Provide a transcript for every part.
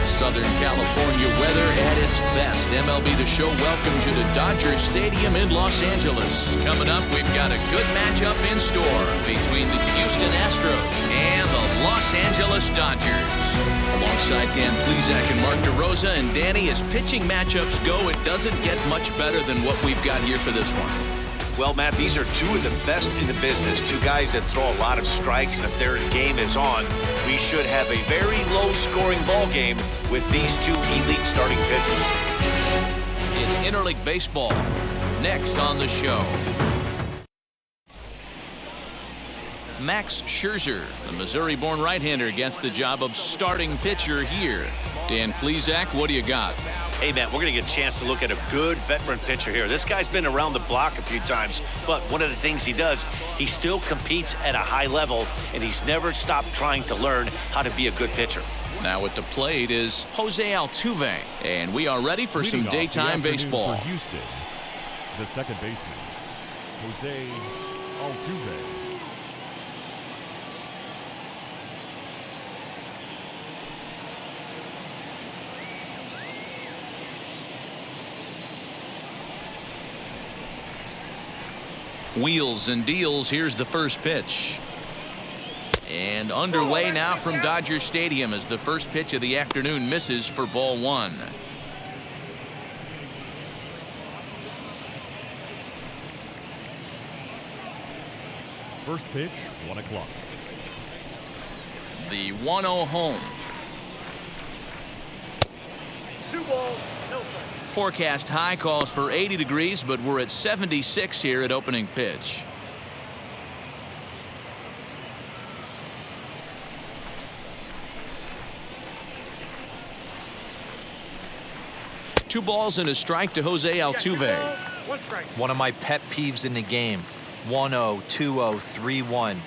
Southern California weather at its best. MLB The Show welcomes you to Dodger Stadium in Los Angeles. Coming up, we've got a good matchup in store between the Houston Astros and the Los Angeles Dodgers. Alongside Dan Plesac and Mark DeRosa, and Danny, as pitching matchups go, it doesn't get much better than what we've got here for this one. Well, Matt, these are two of the best in the business. Two guys that throw a lot of strikes, and if their game is on, we should have a very low-scoring ball game with these two elite starting pitchers. It's interleague baseball. Next on the show, Max Scherzer, the Missouri-born right-hander, gets the job of starting pitcher here. Dan Plesac, what do you got? Hey, man, we're going to get a chance to look at a good veteran pitcher here. This guy's been around the block a few times, but one of the things he does, he still competes at a high level, and he's never stopped trying to learn how to be a good pitcher. Now at the plate is Jose Altuve, and we are ready for some daytime baseball. For Houston, the second baseman, Jose Altuve. Wheels and deals. Here's the first pitch. And underway now from Dodger Stadium as the first pitch of the afternoon misses for ball one. First pitch, 1 o'clock. The 1-0 home. 2 balls, no strikes. Forecast high calls for 80 degrees, but we're at 76 here at opening pitch. Two balls and a strike to Jose Altuve. 1 strike. One of my pet peeves in the game. 1-0, 2-0, 3-1.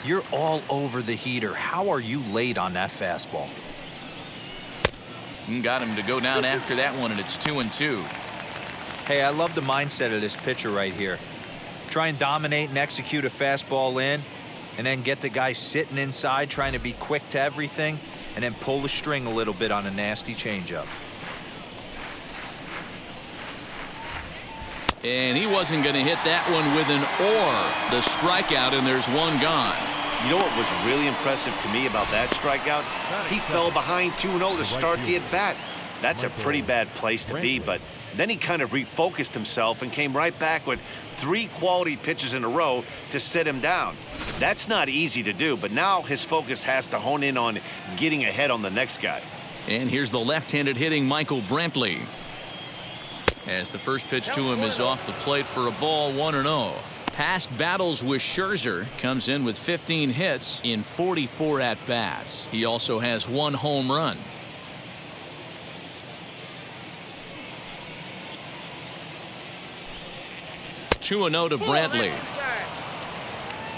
You're all over the heater. How are you late on that fastball? Got him to go down after that one, and it's 2-2. Hey, I love the mindset of this pitcher right here. Try and dominate and execute a fastball in, and then get the guy sitting inside trying to be quick to everything, and then pull the string a little bit on a nasty changeup. And he wasn't going to hit that one with an or. The strikeout, and there's one gone. You know what was really impressive to me about that strikeout? He fell behind 2-0 to start the at-bat. That's a pretty bad place to be, but then he kind of refocused himself and came right back with 3 quality pitches in a row to sit him down. That's not easy to do, but now his focus has to hone in on getting ahead on the next guy. And here's the left-handed hitting Michael Brantley, as the first pitch to him is off the plate for a ball, 1-0. Past battles with Scherzer, comes in with 15 hits in 44 at-bats. He also has 1 home run. Two and 0 to Brantley.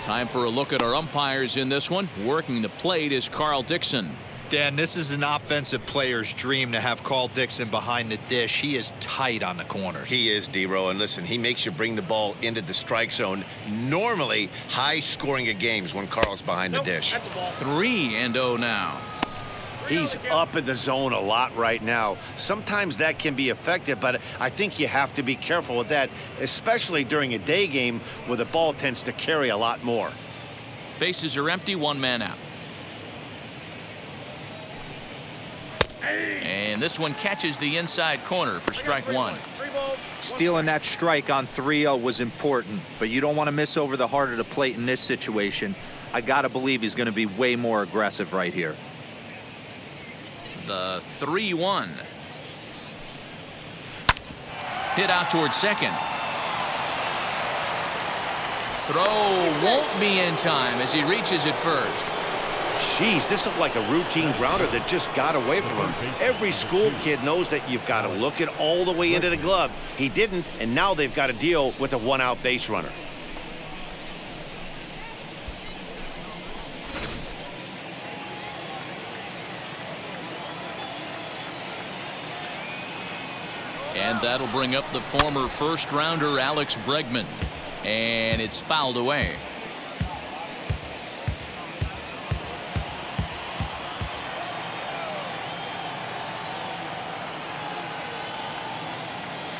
Time for a look at our umpires in this one. Working the plate is Carl Dixon. Dan, this is an offensive player's dream to have Carl Dixon behind the dish. He is tight on the corners. He is, D-Row, and listen, he makes you bring the ball into the strike zone. Normally, high scoring of games when Carl's behind the dish. 3-0 now. He's up in the zone a lot right now. Sometimes that can be effective, but I think you have to be careful with that, especially during a day game where the ball tends to carry a lot more. Bases are empty, 1 man out. And this one catches the inside corner for strike 1. Stealing that strike on 3-0 was important, but you don't want to miss over the heart of the plate in this situation. I got to believe he's going to be way more aggressive right here. The 3-1. Hit out towards second. Throw won't be in time as he reaches it first. Jeez, this looked like a routine grounder that just got away from him. Every school kid knows that you've got to look it all the way into the glove. He didn't, and now they've got to deal with a 1-out base runner. And that'll bring up the former first-rounder Alex Bregman. And it's fouled away.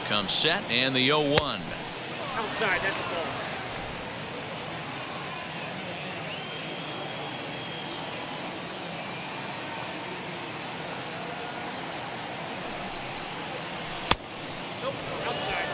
Comes set and the 0-1. Outside, that's the ball. Nope, outside.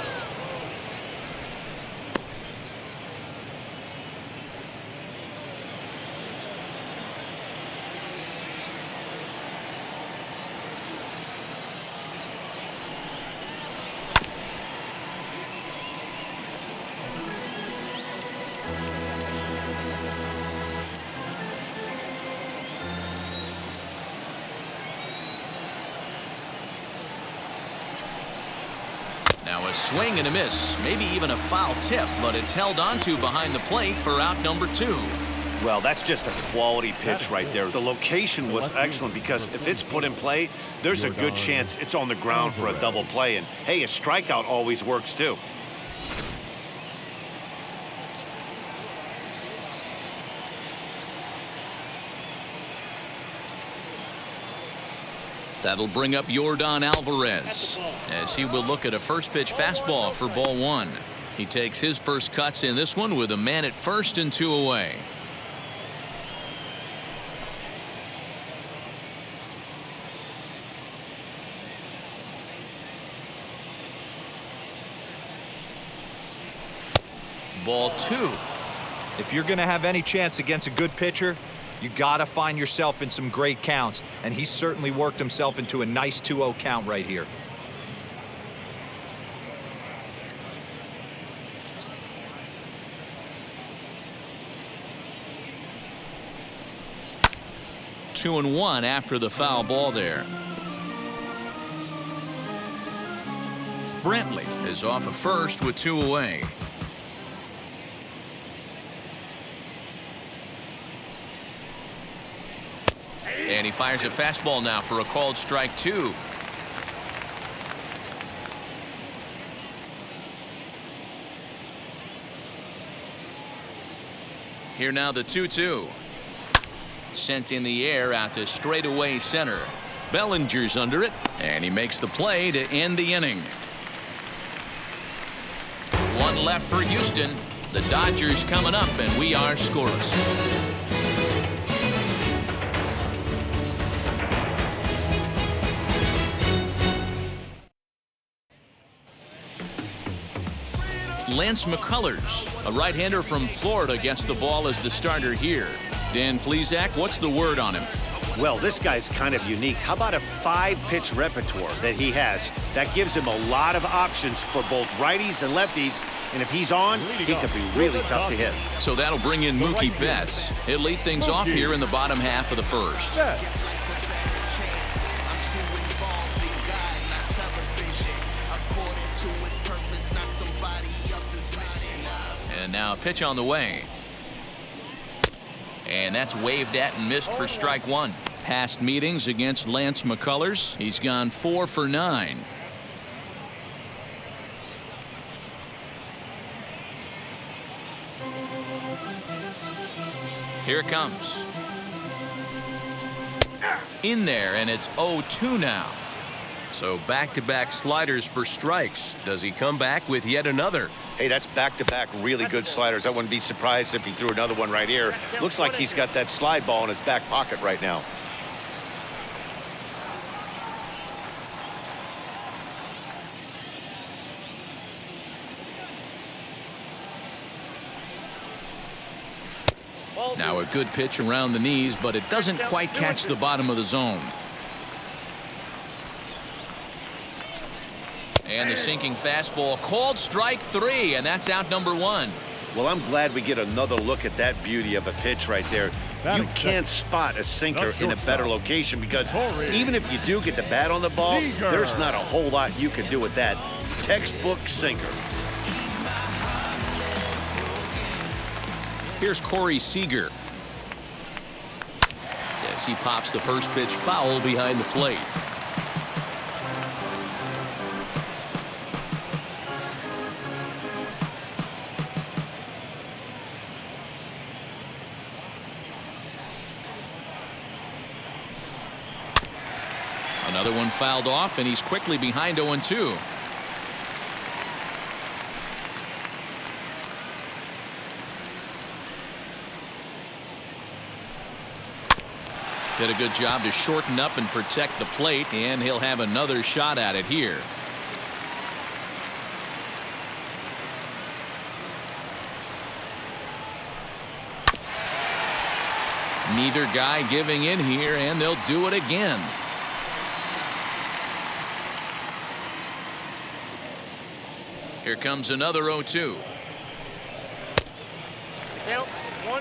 Now a swing and a miss, maybe even a foul tip, but it's held onto behind the plate for out number 2. Well, that's just a quality pitch right there. The location was excellent because if it's put in play, there's a good chance it's on the ground for a double play. And hey, a strikeout always works too. That'll bring up Yordan Alvarez as he will look at a first pitch fastball for ball 1. He takes his first cuts in this one with a man at first and 2 away. Ball 2. If you're going to have any chance against a good pitcher, you got to find yourself in some great counts, and he certainly worked himself into a nice 2-0 count right here. Two and 1 after the foul ball there. Brantley is off of first with 2 away. And he fires a fastball now for a called strike 2. Here now the 2-2. Sent in the air out to straightaway center. Bellinger's under it, and he makes the play to end the inning. One left for Houston. The Dodgers coming up, and we are scoreless. Lance McCullers, a right-hander from Florida, gets the ball as the starter here. Dan Plesac, what's the word on him? Well, this guy's kind of unique. How about a 5-pitch repertoire that he has? That gives him a lot of options for both righties and lefties. And if he's on, he could be really tough to hit. So that'll bring in Mookie Betts. He'll lead things off here in the bottom half of the first. And now a pitch on the way. And that's waved at and missed for strike 1. Past meetings against Lance McCullers, he's gone 4 for 9. Here it comes. In there, and it's 0-2 now. So back-to-back sliders for strikes. Does he come back with yet another? Hey, that's back-to-back really good sliders. I wouldn't be surprised if he threw another one right here. Looks like he's got that slide ball in his back pocket right now. Now a good pitch around the knees, but it doesn't quite catch the bottom of the zone. And the sinking fastball called strike 3, and that's out number 1. Well, I'm glad we get another look at that beauty of a pitch right there. You can't spot a sinker in a better location because even if you do get the bat on the ball, there's not a whole lot you can do with that. Textbook sinker. Here's Corey Seager. As he pops the first pitch foul behind the plate. Another one fouled off, and he's quickly behind 0-2. Did a good job to shorten up and protect the plate, and he'll have another shot at it here. Neither guy giving in here, and they'll do it again. Here comes another 0-2.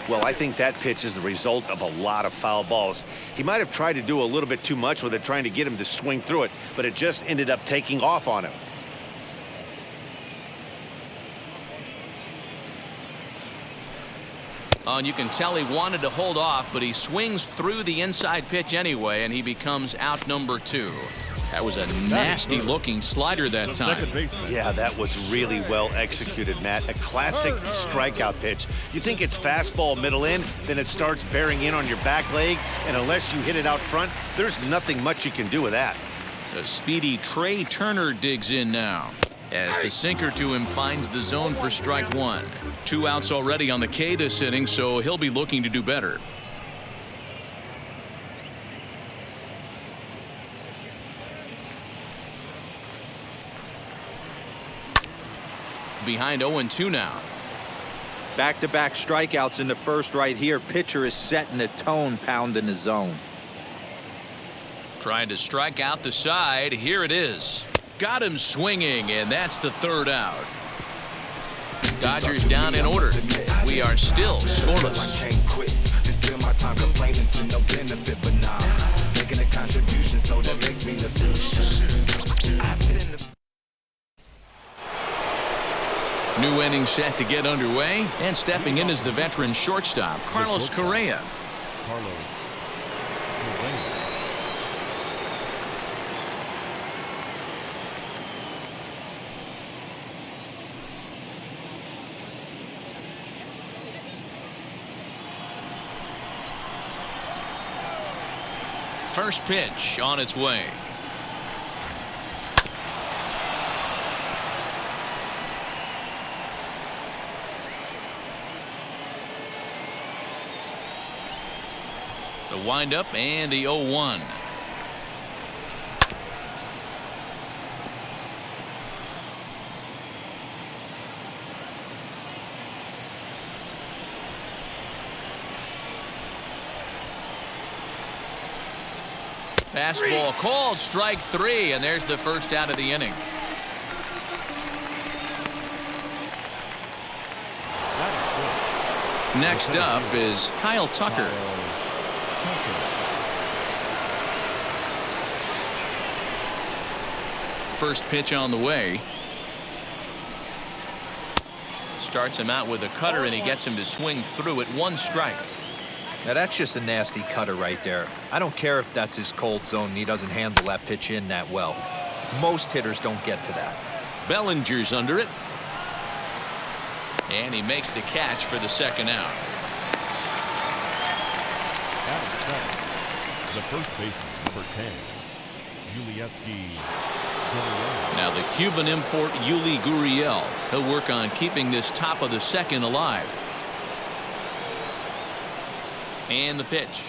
Well, I think that pitch is the result of a lot of foul balls. He might have tried to do a little bit too much with it, trying to get him to swing through it, but it just ended up taking off on him. Oh, and you can tell he wanted to hold off, but he swings through the inside pitch anyway, and he becomes out number 2. That was a nasty-looking slider that time. Yeah, that was really well executed, Matt. A classic strikeout pitch. You think it's fastball middle in, then it starts bearing in on your back leg, and unless you hit it out front, there's nothing much you can do with that. The speedy Trey Turner digs in now, as the sinker to him finds the zone for strike 1. 2 outs already on the K this inning, so he'll be looking to do better. Behind 0-2 now. Back-to-back strikeouts in the first right here. Pitcher is setting the tone, pounding the zone. Trying to strike out the side. Here it is. Got him swinging, and that's the 3rd out. Dodgers down in order. We are still scoreless. I can't quit. Just spend my time complaining to no benefit, but nah, making a contribution, so that makes me the solution. I've been the New inning set to get underway, and stepping in is the veteran shortstop, Carlos Correa. First pitch on its way. The windup and the 0-1. Fastball called, strike 3, and there's the first out of the inning. Next up is Kyle Tucker. First pitch on the way. Starts him out with a cutter, and he gets him to swing through it. 1 strike. Now that's just a nasty cutter right there. I don't care if that's his cold zone and he doesn't handle that pitch in that well. Most hitters don't get to that. Bellinger's under it. And he makes the catch for the 2nd out. The first baseman, number 10, Yulieski. Now the Cuban import Yuli Gurriel. He'll work on keeping this top of the 2nd alive. And the pitch.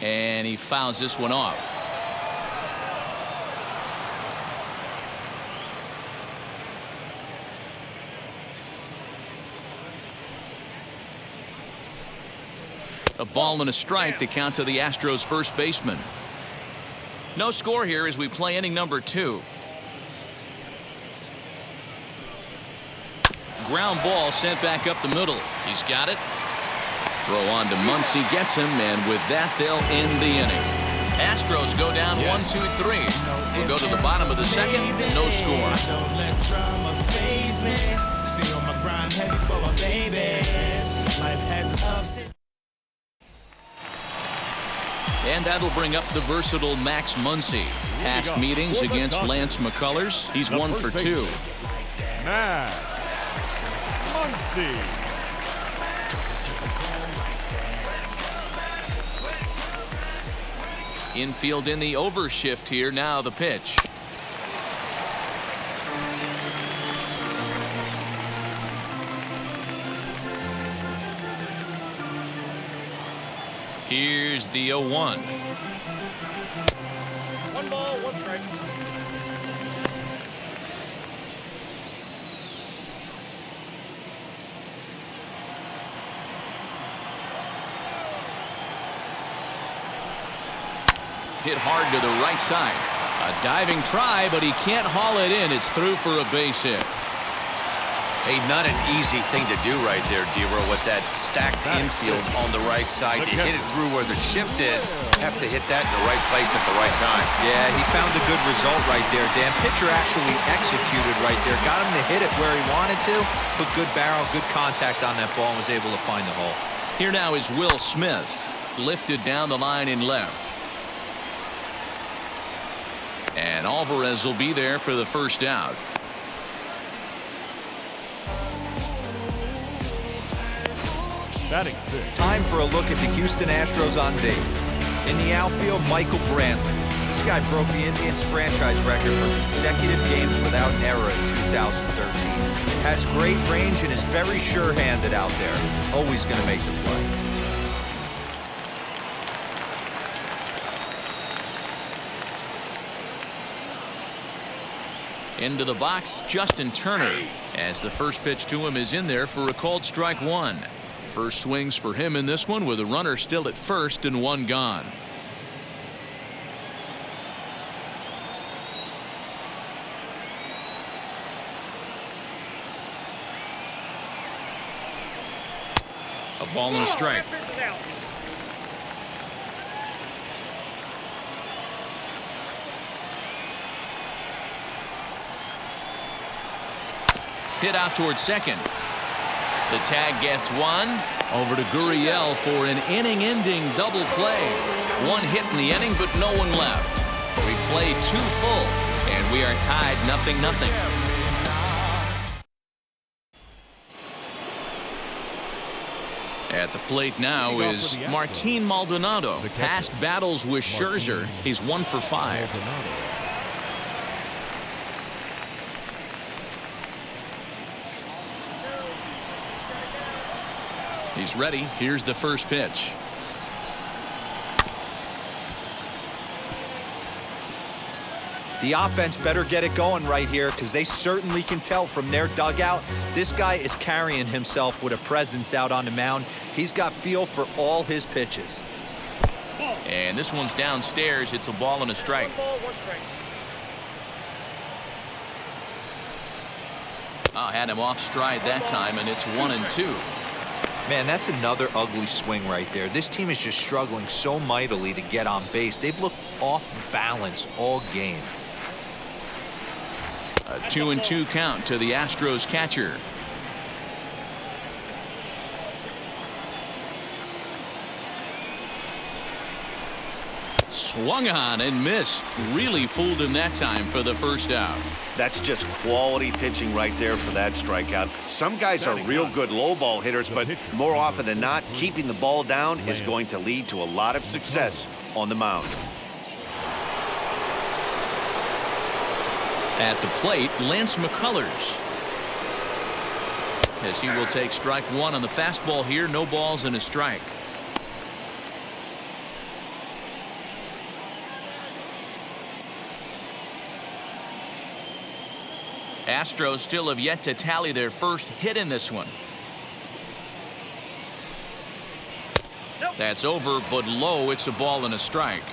And he fouls this one off. A ball and a strike to count to the Astros first baseman. No score here as we play inning number 2. Ground ball sent back up the middle. He's got it. Throw on to Muncy, gets him, and with that they'll end the inning. Astros go down 1-2-3. We'll go to the bottom of the 2nd. No score. And that'll bring up the versatile Max Muncy. Past meetings against Lance McCullers, he's 1 for 2. Max Muncy. Infield in the overshift here. Now the pitch. Here's the 0-1. 1 ball, 1 strike. Hit hard to the right side. A diving try, but he can't haul it in. It's through for a base hit. Hey, not an easy thing to do right there, D-Row, with that stacked infield on the right side. To hit it through where the shift is, have to hit that in the right place at the right time. Yeah, he found a good result right there, Dan. Pitcher actually executed right there. Got him to hit it where he wanted to. Put good barrel, good contact on that ball, and was able to find the hole. Here now is Will Smith. Lifted down the line in left. And Alvarez will be there for the first out. Batting 6. Time for a look at the Houston Astros on date. In the outfield, Michael Brantley. This guy broke the Indians' franchise record for consecutive games without an error in 2013. Has great range and is very sure-handed out there. Always going to make the play. Into the box, Justin Turner, as the first pitch to him is in there for a called strike 1. First swings for him in this one with a runner still at first and 1 gone. A ball and a strike. Hit out towards second. The tag gets 1. Over to Gurriel for an inning-ending double play. 1 hit in the inning, but no one left. We played 2 full, and we are tied 0-0. At the plate now is Martin Maldonado. Past battles with Scherzer. He's 1 for 5. He's ready. Here's the first pitch. The offense better get it going right here because they certainly can tell from their dugout this guy is carrying himself with a presence out on the mound. He's got feel for all his pitches. And this one's downstairs. It's a ball and a strike. 1 ball, 1 strike. Had him off stride that time, and it's 1-2. Man, that's another ugly swing right there. This team is just struggling so mightily to get on base. They've looked off balance all game. A 2-2 count to the Astros catcher. Swung on and missed. Really fooled him that time for the first out. That's just quality pitching right there for that strikeout. Some guys are real good low ball hitters, but more often than not, keeping the ball down is going to lead to a lot of success on the mound. At the plate, Lance McCullers. As he will take strike 1 on the fastball here. No balls and a strike. Astros still have yet to tally their first hit in this one. That's over, but low. It's a ball and a strike.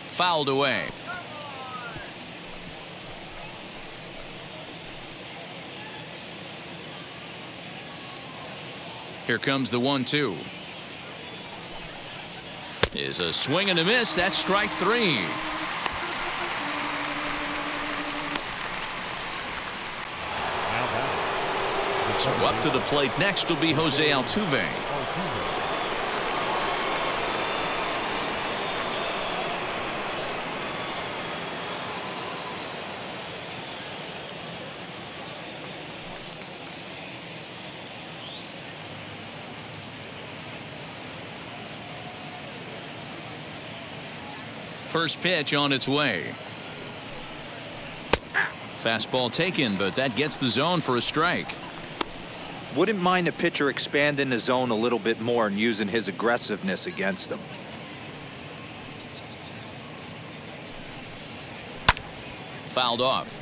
Fouled away. Here comes the 1-2. Is a swing and a miss. That's strike 3. So up to the plate next will be Jose Altuve. First pitch on its way. Fastball taken, but that gets the zone for a strike. Wouldn't mind the pitcher expanding the zone a little bit more and using his aggressiveness against him. Fouled off.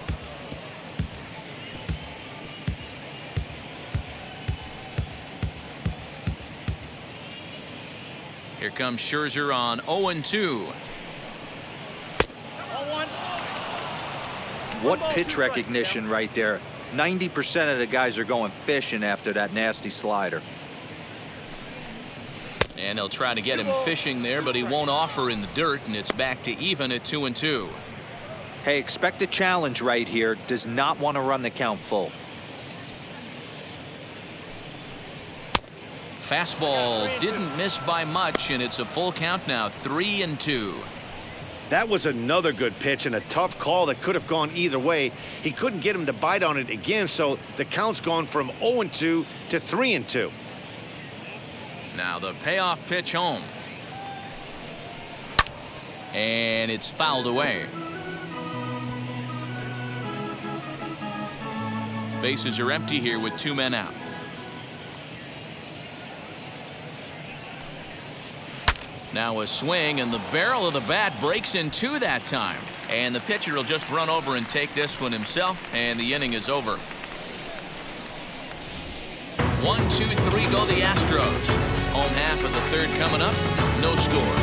Here comes Scherzer on 0-2. What pitch recognition right there. 90% of the guys are going fishing after that nasty slider. And he'll try to get him fishing there, but he won't offer in the dirt, and it's back to even at 2-2. Hey, expect a challenge right here. Does not want to run the count full. Fastball didn't miss by much, and it's a full count now, 3-2. That was another good pitch and a tough call that could have gone either way. He couldn't get him to bite on it again, so the count's gone from 0-2 to 3-2. Now the payoff pitch home. And it's fouled away. Bases are empty here with 2 men out. Now a swing, and the barrel of the bat breaks in two that time. And the pitcher will just run over and take this one himself, and the inning is over. 1, 2, 3 go the Astros. Home half of the third coming up. No score.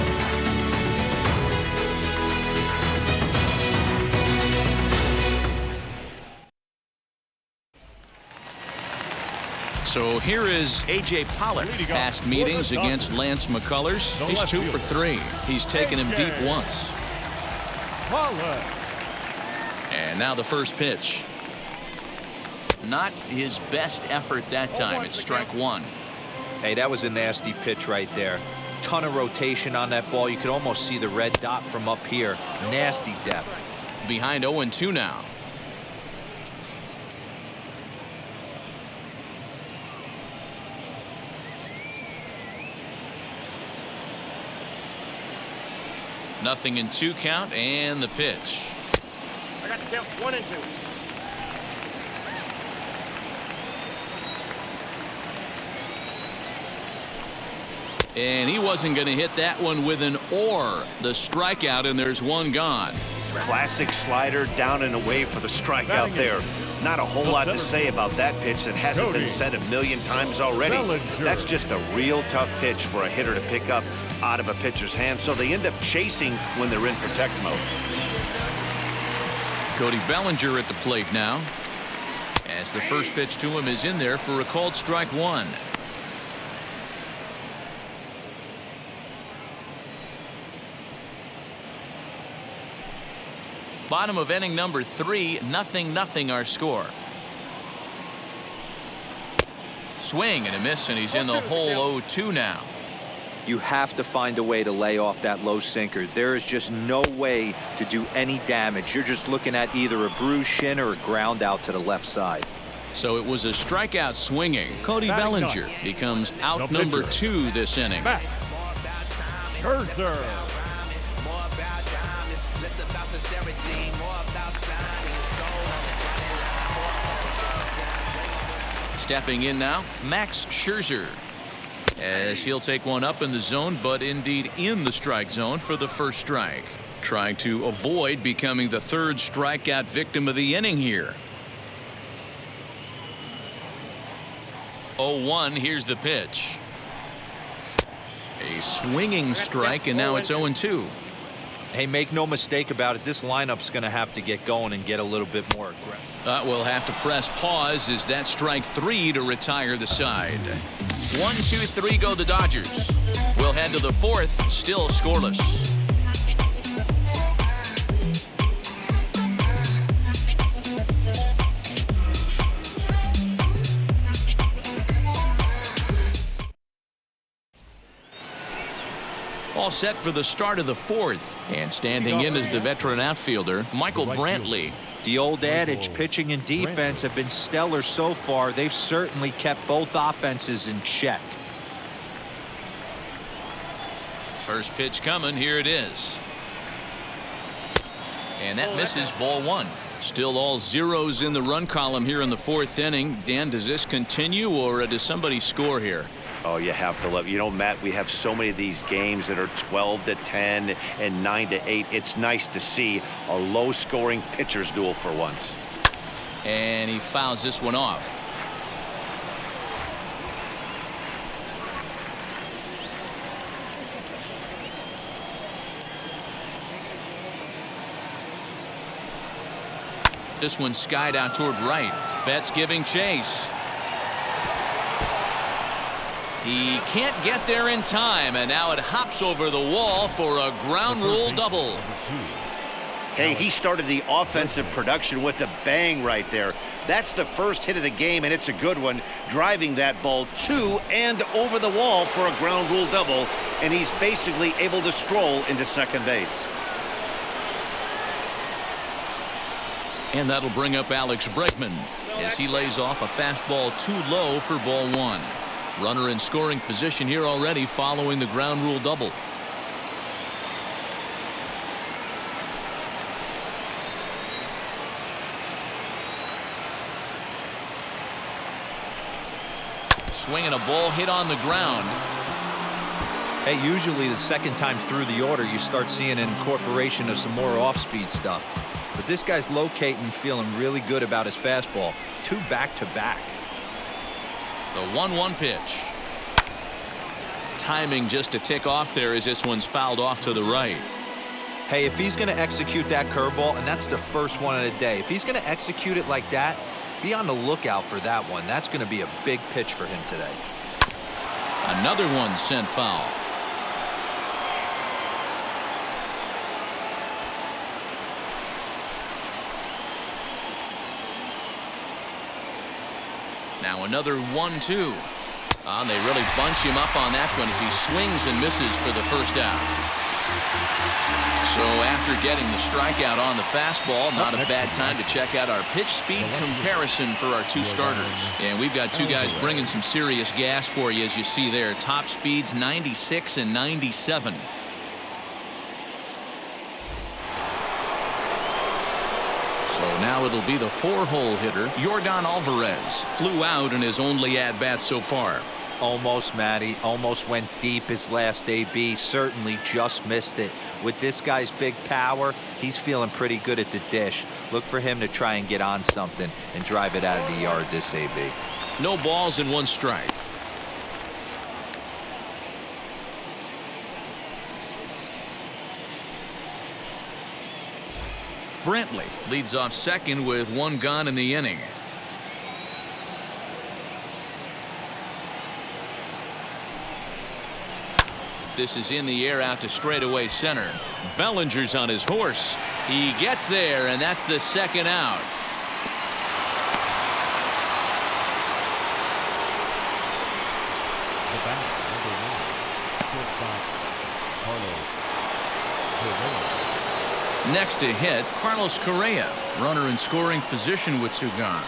So here is A.J. Pollock. Past meetings against Lance McCullers. He's 2 for 3. He's taken him deep once. And now the first pitch. Not his best effort that time. It's strike 1. Hey, that was a nasty pitch right there. Ton of rotation on that ball. You could almost see the red dot from up here. Nasty depth. Behind 0-2 now. Nothing in 2 count, and the pitch. I got the count 1-2. And he wasn't going to hit that one with an or. The strikeout, and there's one gone. Classic slider down and away for the strikeout there. Not a whole lot to say about that pitch that hasn't been said a million times already. That's just a real tough pitch for a hitter to pick up out of a pitcher's hand, so they end up chasing when they're in protect mode. Cody Bellinger at the plate now, as the first pitch to him is in there for a called strike 1. Bottom of inning number 3, 0-0 our score. Swing and a miss, and he's in the hole 0-2 now. You have to find a way to lay off that low sinker. There is just no way to do any damage. You're just looking at either a bruised shin or a ground out to the left side. So it was a strikeout swinging. Cody Bellinger becomes out number 2 this inning. Scherzer. Stepping in now, Max Scherzer, as he'll take one up in the zone, but indeed in the strike zone for the first strike. Trying to avoid becoming the 3rd strikeout victim of the inning here. 0-1, here's the pitch. A swinging strike, and now it's 0-2. Hey, make no mistake about it, this lineup's going to have to get going and get a little bit more aggressive. We'll have to press pause as that strike 3 to retire the side. 1, 2, 3 go the Dodgers. We'll head to the 4th, still scoreless. All set for the start of the 4th, and standing in is the veteran outfielder Michael Brantley. The old adage, pitching and defense have been stellar so far. They've certainly kept both offenses in check. First pitch coming, here it is. And that misses, ball 1. Still all zeros in the run column here in the fourth inning. Dan, does this continue or does somebody score here? Oh, you have to love. You know, Matt, we have so many of these games that are 12-10 and 9-8. It's nice to see a low-scoring pitcher's duel for once. And he fouls this one off. This one skied out toward right. Betts giving chase. He can't get there in time, and now it hops over the wall for a ground rule double. Hey, he started the offensive production with a bang right there. That's the first hit of the game, and it's a good one, driving that ball to and over the wall for a ground rule double, and he's basically able to stroll into second base. And that'll bring up Alex Bregman as he lays off a fastball too low for ball one. Runner in scoring position here already following the ground rule double. Swinging a ball hit on the ground. Hey, usually the second time through the order you start seeing an incorporation of some more off-speed stuff. But this guy's locating, feeling really good about his fastball. 2 back-to-back. The 1-1 pitch. Timing just a tick off there as this one's fouled off to the right. Hey, if he's going to execute that curveball, and that's the first one of the day, if he's going to execute it like that, be on the lookout for that one. That's going to be a big pitch for him today. Another one sent foul. Now another 1-2. And they really bunch him up on that one as he swings and misses for the first out. So after getting the strikeout on the fastball, not a bad time to check out our pitch speed comparison for our two starters. And we've got two guys bringing some serious gas for you, as you see there. Top speeds 96 and 97. So now it'll be the 4-hole hitter, Yordan Alvarez. Flew out in his only at-bat so far. Almost, Matty. Almost went deep his last AB. Certainly just missed it. With this guy's big power, he's feeling pretty good at the dish. Look for him to try and get on something and drive it out of the yard this AB. No balls and 1 strike. Brantley leads off second with 1 gone in the inning. This is in the air out to straightaway center. Bellinger's on his horse. He gets there, and that's the second out. The back, number 1, shortstop, Carlos Correa. Next to hit, Carlos Correa. Runner in scoring position with 2 gone.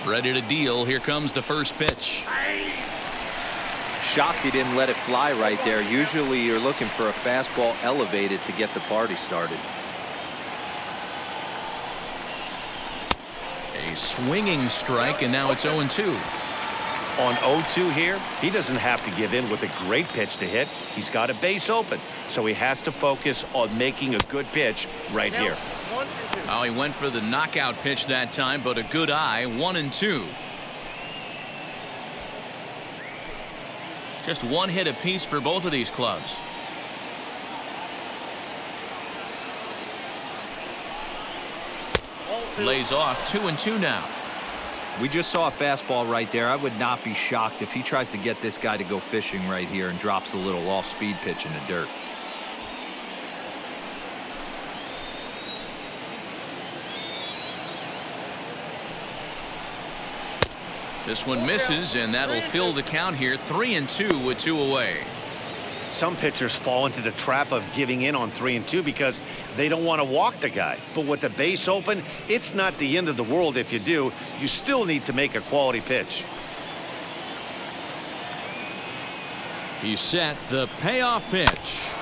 Ready to deal. Here comes the first pitch. Shocked he didn't let it fly right there. Usually you're looking for a fastball elevated to get the party started. A swinging strike, and now it's 0-2. On 0-2 here, he doesn't have to give in with a great pitch to hit. He's got a base open, so he has to focus on making a good pitch right here. Oh, he went for the knockout pitch that time, but a good eye. 1-2. Just 1 hit apiece for both of these clubs. Lays off 2-2 now. We just saw a fastball right there. I would not be shocked if he tries to get this guy to go fishing right here and drops a little off-speed pitch in the dirt. This one misses, and that'll fill the count here. 3-2 with 2 away. Some pitchers fall into the trap of giving in on 3-2 because they don't want to walk the guy. But with the base open, it's not the end of the world if you do. You still need to make a quality pitch. He's set the payoff pitch.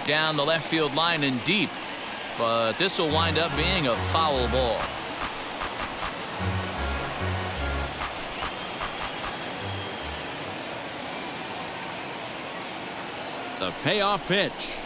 Down the left field line and deep, but this will wind up being a foul ball. The payoff pitch.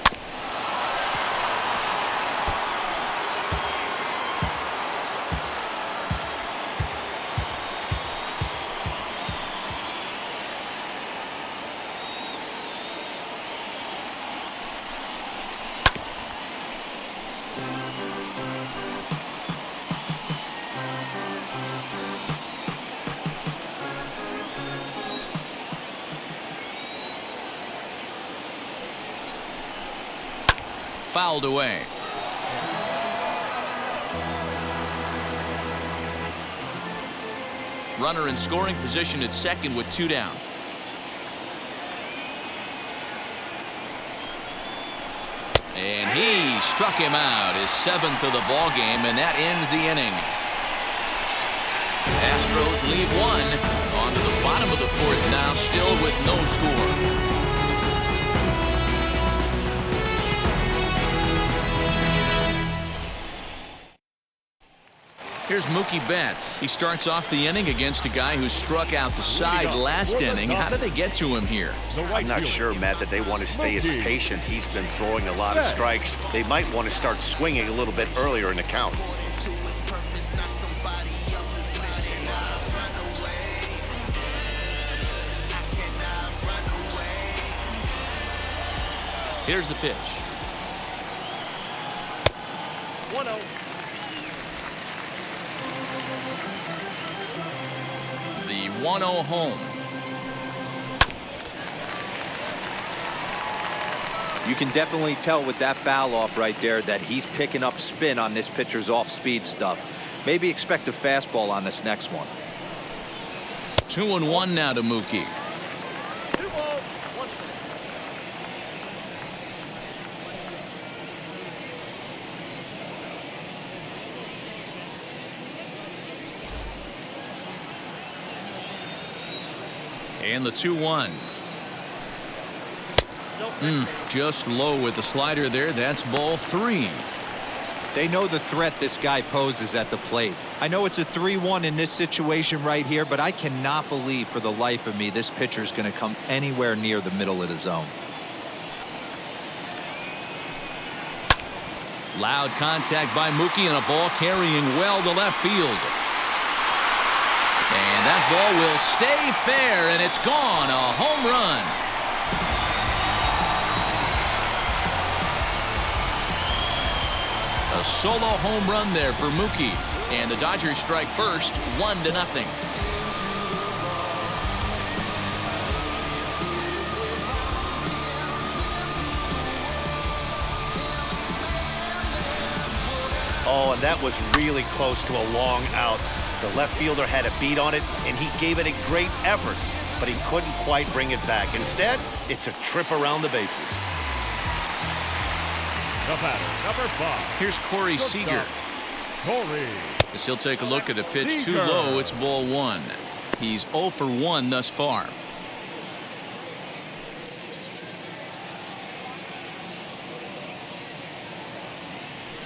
Fouled away. Runner in scoring position at second with 2 down. And he struck him out, his 7th of the ball game, and that ends the inning. Astros lead 1. On to the bottom of the 4th now, still with no score. Here's Mookie Betts. He starts off the inning against a guy who struck out the side last inning. How did they get to him here? I'm not sure, Matt, that they want to stay as patient. He's been throwing a lot of strikes. They might want to start swinging a little bit earlier in the count. Here's the pitch. 1-0. The 1-0 home. You can definitely tell with that foul off right there that he's picking up spin on this pitcher's off-speed stuff. Maybe expect a fastball on this next one. 2-1 now to Mookie. 2 balls, 1 strike. And the 2-1. Just low with the slider there. That's ball 3. They know the threat this guy poses at the plate. I know it's a 3-1 in this situation right here, but I cannot believe for the life of me this pitcher's going to come anywhere near the middle of the zone. Loud contact by Mookie and a ball carrying well to left field. And that ball will stay fair, and it's gone. A home run. A solo home run there for Mookie. And the Dodgers strike first, 1-0. Oh, and that was really close to a long out. The left fielder had a beat on it, and he gave it a great effort, but he couldn't quite bring it back. Instead, it's a trip around the bases. The batter, number 5. Here's Corey Seager. Corey. As he'll take a look at a pitch too low, it's ball 1. He's 0 for 1 thus far.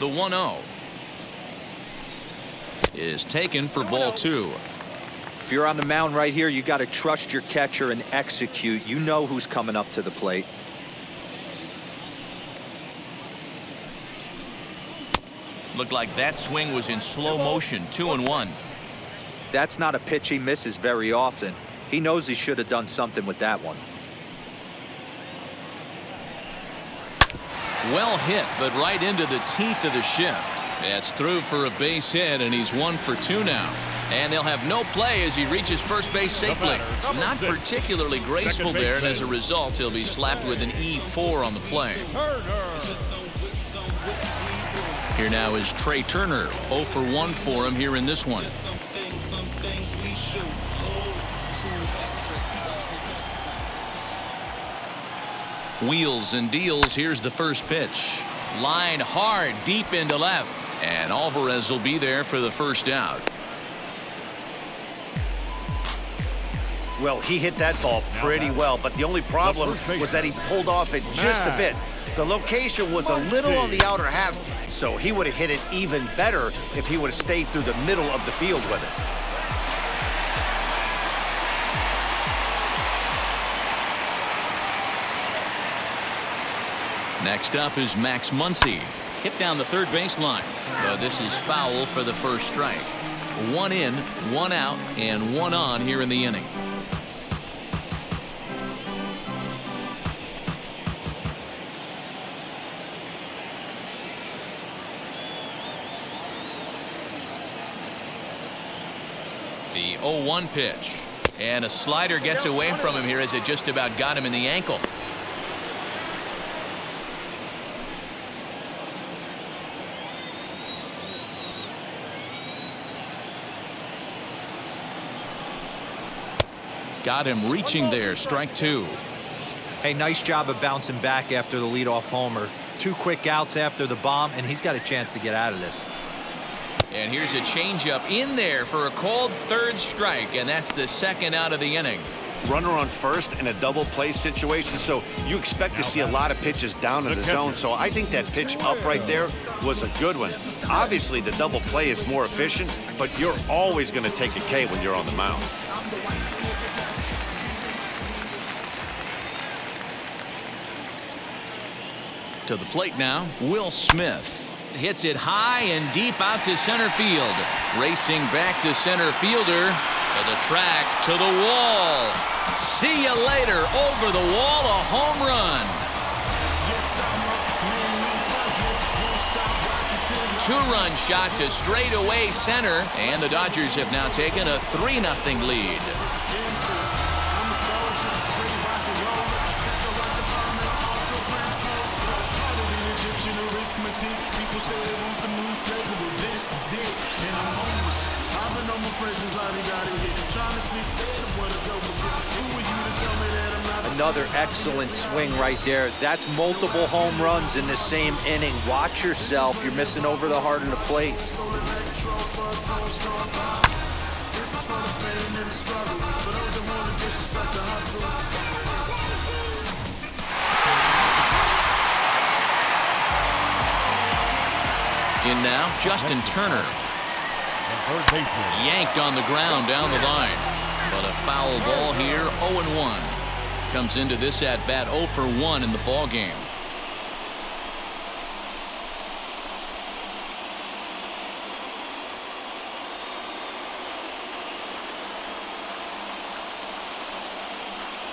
The 1-0 is taken for ball 2. If you're on the mound right here, you got to trust your catcher and execute. You know who's coming up to the plate. Looked like that swing was in slow motion. 2-1. That's not a pitch he misses very often. He knows he should have done something with that one. Well hit, but right into the teeth of the shift. That's through for a base hit, and he's 1 for 2 now. And they'll have no play as he reaches first base safely. Not particularly graceful there, and as a result, he'll be slapped with an E4 on the play. Here now is Trey Turner. 0 for 1 for him here in this one. Wheels and deals. Here's the first pitch. Line hard deep into left. And Alvarez will be there for the first out. Well, he hit that ball pretty well, but the only problem was that he pulled off it just a bit. The location was a little on the outer half, so he would have hit it even better if he would have stayed through the middle of the field with it. Next up is Max Muncy. Hit down the third baseline. But this is foul for the first strike. 1 in, 1 out, and 1 on here in the inning. The 0-1 pitch. And a slider gets away from him here as it just about got him in the ankle. Got him reaching there. Strike 2. Hey, nice job of bouncing back after the leadoff homer. 2 quick outs after the bomb, and he's got a chance to get out of this. And here's a changeup in there for a called third strike, and that's the second out of the inning. Runner on first in a double play situation, so you expect to see a lot of pitches down in the zone. So I think that pitch up right there was a good one. Obviously, the double play is more efficient, but you're always going to take a K when you're on the mound. To the plate now, Will Smith. Hits it high and deep out to center field. Racing back the center fielder to the track, to the wall. See you later. Over the wall, a home run. 2-run shot to straightaway center, and the Dodgers have now taken a 3-0 lead. Another excellent swing right there. That's multiple home runs in the same inning. Watch yourself. You're missing over the heart of the plate. In now, Justin Turner. Yanked on the ground down the line. But a foul ball here, 0-1. Comes into this at-bat 0 for 1 in the ball game.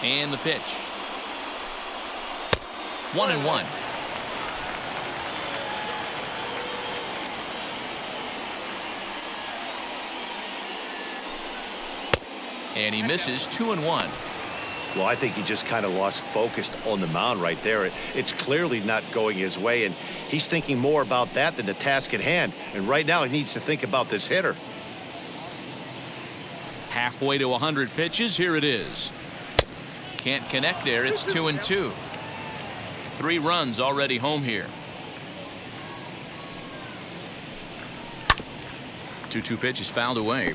And the pitch. 1-1. And he misses 2-1. Well, I think he just kind of lost focus on the mound right there. It's clearly not going his way, and he's thinking more about that than the task at hand. And right now, he needs to think about this hitter. Halfway to 100 pitches. Here it is. Can't connect there. It's 2-2. 3 runs already home here. 2-2 pitch is fouled away.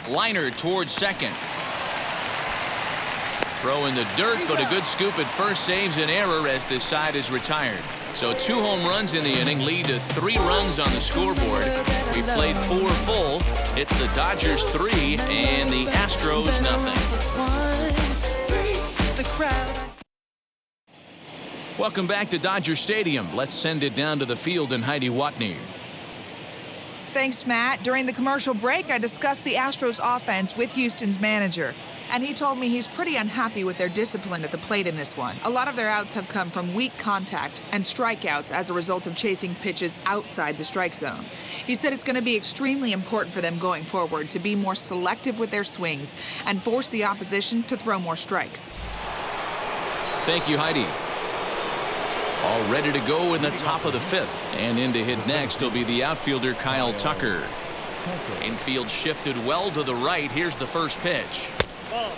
Liner towards second. Throw in the dirt, but a good scoop at first saves an error as this side is retired. So 2 home runs in the inning lead to 3 runs on the scoreboard. We played 4 full. It's the Dodgers 3 and the Astros nothing. Welcome back to Dodger Stadium. Let's send it down to the field and Heidi Watney. Thanks, Matt. During the commercial break, I discussed the Astros offense with Houston's manager, and he told me he's pretty unhappy with their discipline at the plate in this one. A lot of their outs have come from weak contact and strikeouts as a result of chasing pitches outside the strike zone. He said it's going to be extremely important for them going forward to be more selective with their swings and force the opposition to throw more strikes. Thank you, Heidi. All ready to go in the top of the 5th. And in to hit next will be the outfielder Kyle Tucker. Infield shifted well to the right. Here's the first pitch. Ball.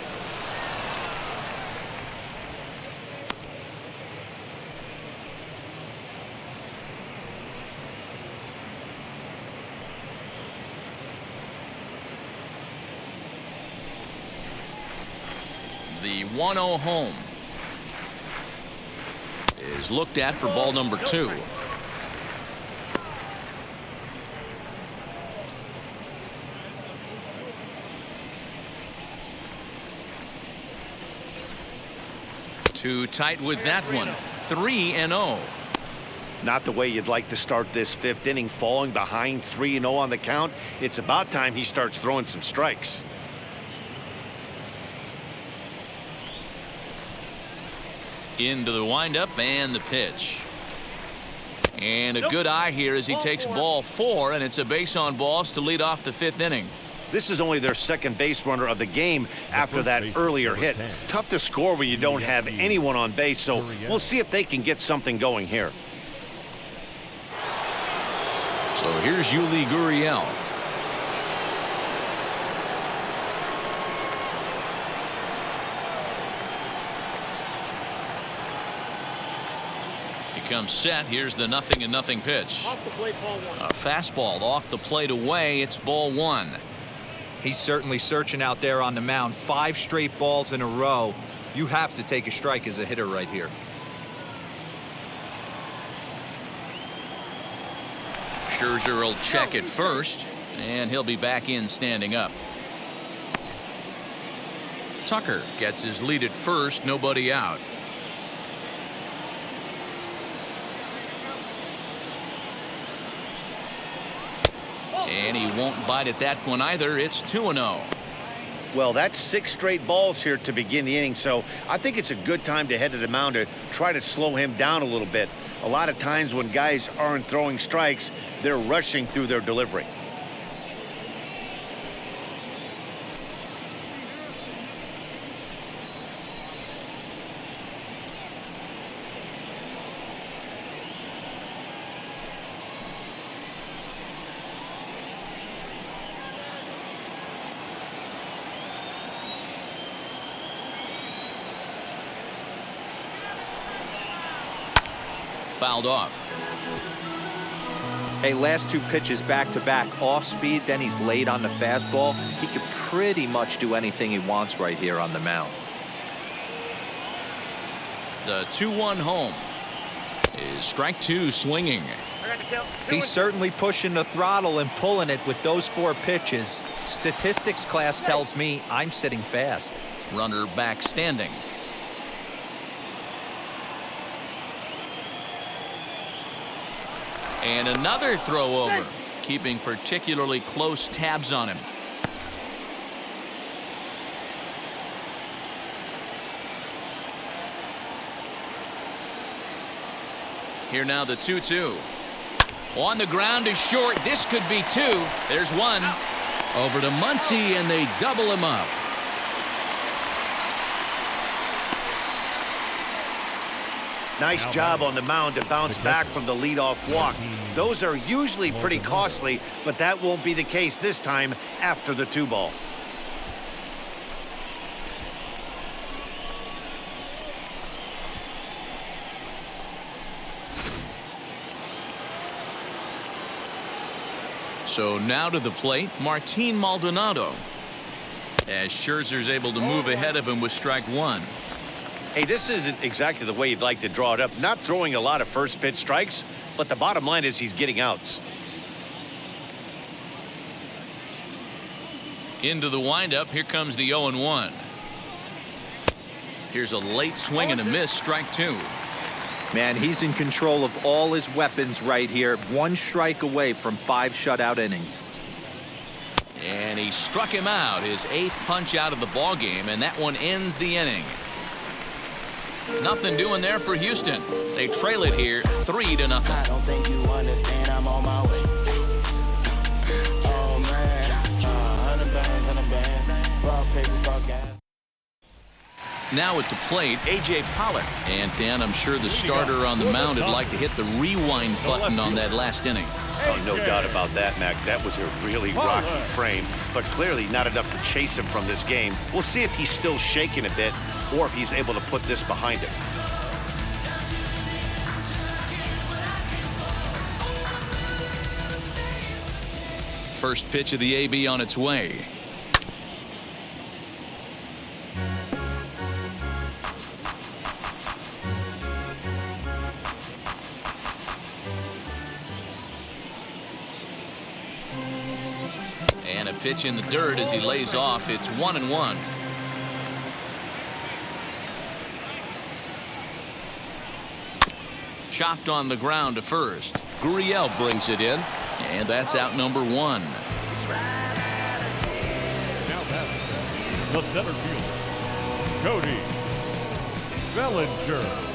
The 1-0 home is looked at for ball number 2. Too tight with that one. 3-0. Not the way you'd like to start this 5th inning, falling behind 3-0 on the count. It's about time he starts throwing some strikes. Into the windup and the pitch. And a good eye here as he takes ball 4, and it's a base on balls to lead off the 5th inning. This is only their second base runner of the game after that earlier hit. Tough to score when you don't have anyone on base, so we'll see if they can get something going here. So here's Yuli Gurriel. He comes set. Here's the 0-0 pitch. Off the plate, ball 1. A fastball off the plate away. It's ball 1. He's certainly searching out there on the mound. 5 straight balls in a row. You have to take a strike as a hitter right here. Scherzer will check it first, and he'll be back in standing up. Tucker gets his lead at first, nobody out. And he won't bite at that one either. It's 2-0. Well, that's 6 straight balls here to begin the inning, so I think it's a good time to head to the mound to try to slow him down a little bit. A lot of times when guys aren't throwing strikes, they're rushing through their delivery. Fouled off. Hey, last 2 pitches back-to-back off speed, then he's laid on the fastball. He could pretty much do anything he wants right here on the mound. The 2-1 home is strike 2 swinging. I got the count. He's certainly pushing the throttle and pulling it with those 4 pitches. Statistics class tells me I'm sitting fast. Runner back standing. And another throw over, keeping particularly close tabs on him. Here now the 2-2. On the ground is short. This could be 2. There's 1. Over to Muncy, and they double him up. Nice job on the mound to bounce back from the leadoff walk. Those are usually pretty costly, but that won't be the case this time after the 2-ball. So now to the plate, Martin Maldonado. As Scherzer's able to move ahead of him with strike 1. Hey, this isn't exactly the way you'd like to draw it up. Not throwing a lot of first pitch strikes, but the bottom line is he's getting outs. Into the windup. Here comes the 0-1. Here's a late swing and a miss. Strike 2. Man, he's in control of all his weapons right here. 1 strike away from 5 shutout innings. And he struck him out. His 8th punch out of the ball game, and that one ends the inning. Nothing doing there for Houston. They trail it here 3-0. I don't think you understand, I'm on my way. Oh man, 100 bands, 100 bands. Fuck paper, fuck gas. Now at the plate, A.J. Pollock. And Dan, I'm sure the starter on the mound would like to hit the rewind button on that last inning. Oh, no doubt about that, Mac. That was a really rocky frame, but clearly not enough to chase him from this game. We'll see if he's still shaking a bit or if he's able to put this behind him. First pitch of the AB on its way. And a pitch in the dirt as he lays off. It's 1-1. Chopped on the ground to first. Gurriel brings it in, and that's out number 1. Now batting, the center fielder, Cody Bellinger.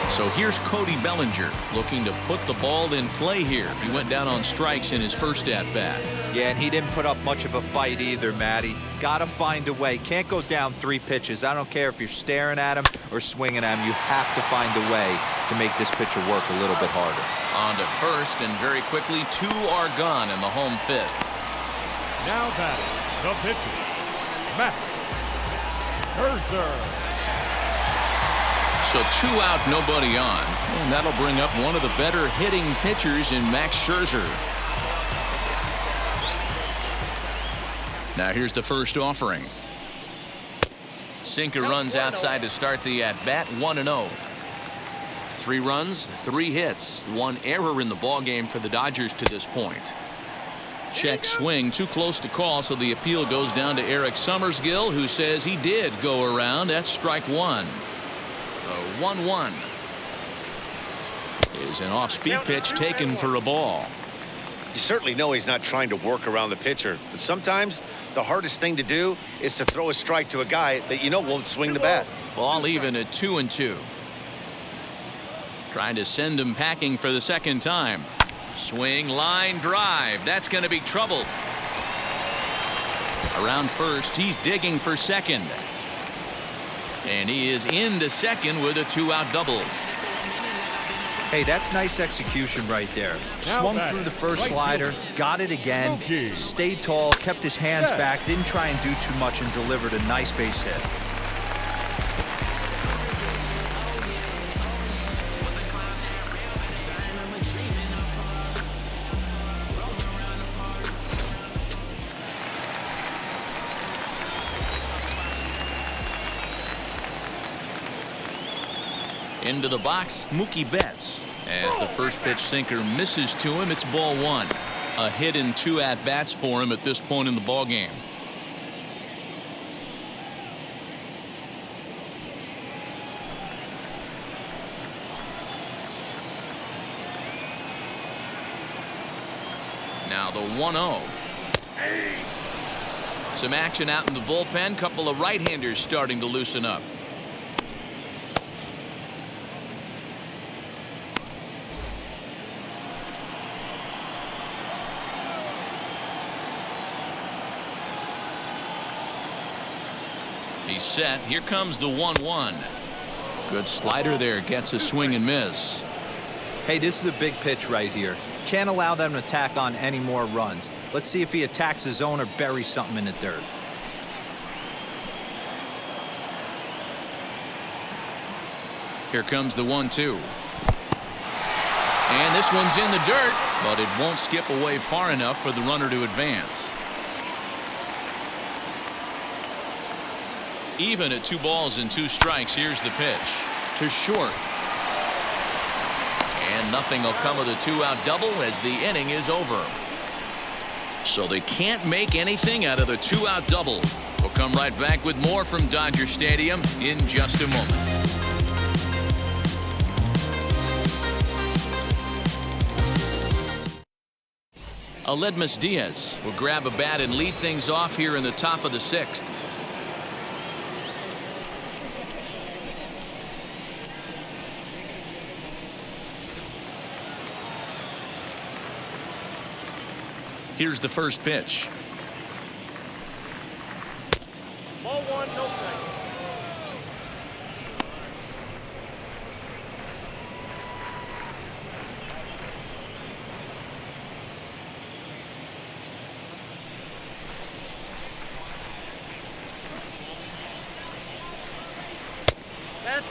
So here's Cody Bellinger looking to put the ball in play here. He went down on strikes in his first at-bat. Yeah, and he didn't put up much of a fight either, Matty. Gotta find a way. Can't go down 3 pitches. I don't care if you're staring at him or swinging at him. You have to find a way to make this pitcher work a little bit harder. On to first, and very quickly, 2 are gone in the home 5th. Now batting, the pitcher, Max Scherzer. So 2 out, nobody on. And that'll bring up one of the better hitting pitchers in Max Scherzer. Now here's the first offering. Sinker runs outside to start the at-bat, 1-0. 3 runs, 3 hits, 1 error in the ballgame for the Dodgers to this point. Check swing, too close to call, so the appeal goes down to Eric Summersgill, who says he did go around. That's strike 1. The 1-1 is an off-speed pitch taken for a ball. You certainly know he's not trying to work around the pitcher, but sometimes the hardest thing to do is to throw a strike to a guy that you know won't swing the bat. Ball even at 2-2. Trying to send him packing for the second time. Swing, line, drive. That's going to be trouble. Around first, he's digging for second. And he is into second with a 2-out double. Hey, that's nice execution right there. Swung through the first slider, got it again, stayed tall, kept his hands back, didn't try and do too much, and delivered a nice base hit. Into the box, Mookie Betts. As the first pitch sinker misses to him, it's ball 1. A hit in 2 at-bats for him at this point in the ballgame. Now the 1-0. Some action out in the bullpen. Couple of right-handers starting to loosen up. He's set. Here comes the 1-1. Good slider there. Gets a swing and miss. Hey, this is a big pitch right here. Can't allow them to tack on any more runs. Let's see if he attacks his zone or buries something in the dirt. Here comes the 1-2. And this one's in the dirt, but it won't skip away far enough for the runner to advance. Even at 2 balls and 2 strikes, here's the pitch to short. And nothing will come of the 2-out double as the inning is over. So they can't make anything out of the 2-out double. We'll come right back with more from Dodger Stadium in just a moment. Aledmus Diaz will grab a bat and lead things off here in the top of the 6th. Here's the first pitch. Ball 1, no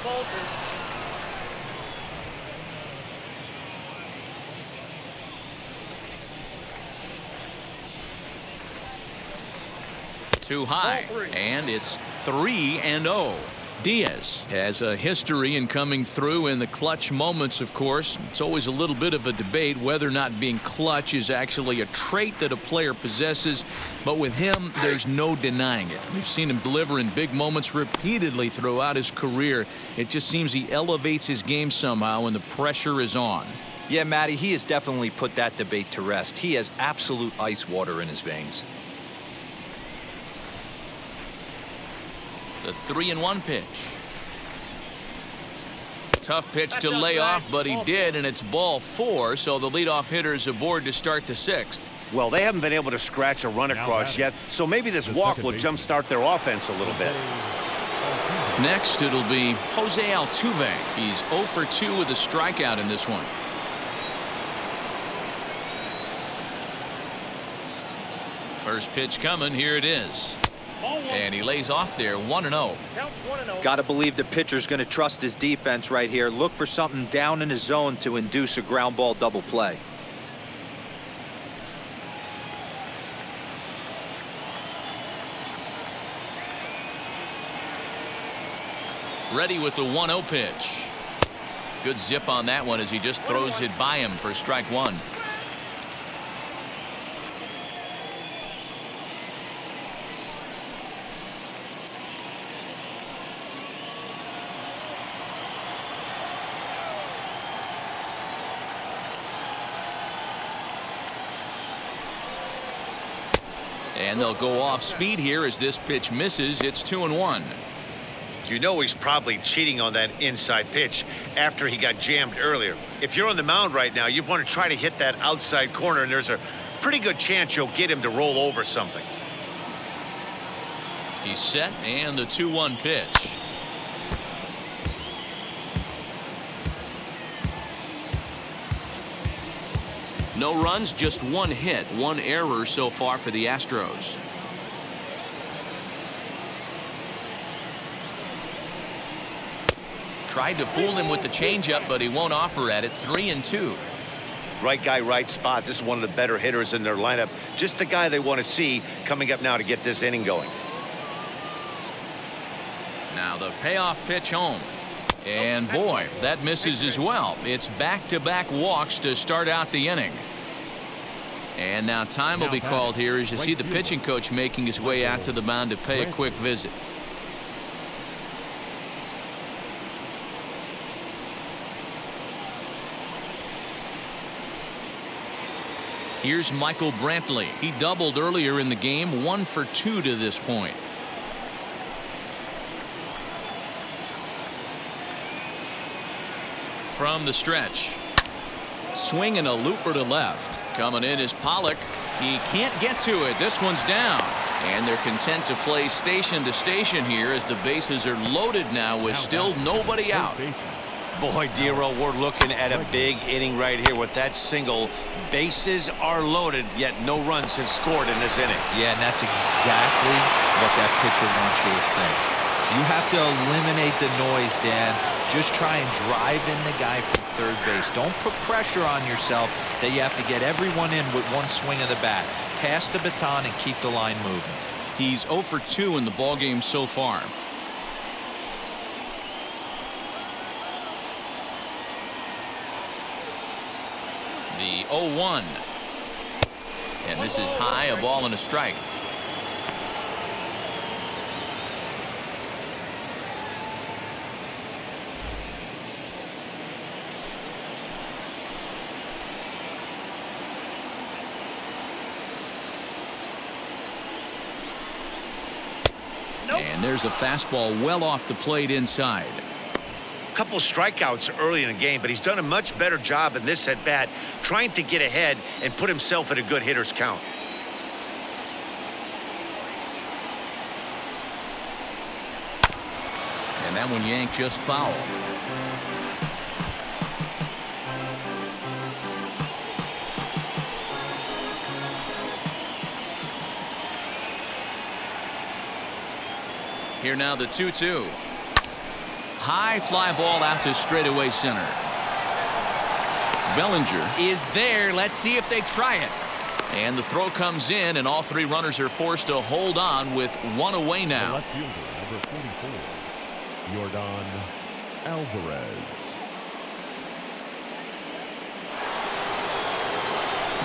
Ball 2. Too high, and it's 3-0. Diaz has a history in coming through in the clutch moments, of course. It's always a little bit of a debate whether or not being clutch is actually a trait that a player possesses, but with him, there's no denying it. We've seen him deliver in big moments repeatedly throughout his career. It just seems he elevates his game somehow when the pressure is on. Yeah, Matty, he has definitely put that debate to rest. He has absolute ice water in his veins. The 3-1 pitch. Tough pitch to lay off, but he did, and it's ball 4, so the leadoff hitter's aboard to start the 6th. Well, they haven't been able to scratch a run across yet, so maybe this walk will jumpstart their offense a little bit. Next, it'll be Jose Altuve. He's 0 for 2 with a strikeout in this one. First pitch coming. Here it is. And he lays off there, 1-0. Got to believe the pitcher's going to trust his defense right here. Look for something down in his zone to induce a ground ball double play. Ready with the 1-0 pitch. Good zip on that one as he just throws it by him for strike 1. And they'll go off speed here as this pitch misses. It's 2-1. You know he's probably cheating on that inside pitch after he got jammed earlier. If you're on the mound right now, you want to try to hit that outside corner, and there's a pretty good chance you'll get him to roll over something. He's set, and the 2-1 pitch. No runs, just 1 hit, 1 error so far for the Astros. Tried to fool him with the changeup, but he won't offer at it. 3-2. Right guy, right spot. This is one of the better hitters in their lineup. Just the guy they want to see coming up now to get this inning going. Now the payoff pitch home. And boy, that misses as well. It's back-to-back walks to start out the inning. And now time will be called here as you see the pitching coach making his way out to the mound to pay a quick visit. Here's Michael Brantley. He doubled earlier in the game, 1 for 2 to this point. From the stretch. Swinging a looper to left. Coming in is Pollock. He can't get to it. This one's down. And they're content to play station to station here as the bases are loaded now with still nobody out. Boy, Dero, we're looking at a big inning right here with that single. Bases are loaded, yet no runs have scored in this inning. Yeah, and that's exactly what that pitcher wants you to think. You have to eliminate the noise, Dan. Just try and drive in the guy from third base. Don't put pressure on yourself that you have to get everyone in with one swing of the bat. Pass the baton and keep the line moving. He's 0 for 2 in the ballgame so far. The 0-1. And this is high, a ball and a strike. And there's a fastball well off the plate inside. Couple strikeouts early in the game, but he's done a much better job in this at bat trying to get ahead and put himself at a good hitter's count. And that one yanked just foul. Here now the 2-2. High fly ball out to straightaway center. Bellinger is there. Let's see if they try it. And the throw comes in, and all three runners are forced to hold on with one away The now. left fielder, number 44, Yordan Alvarez.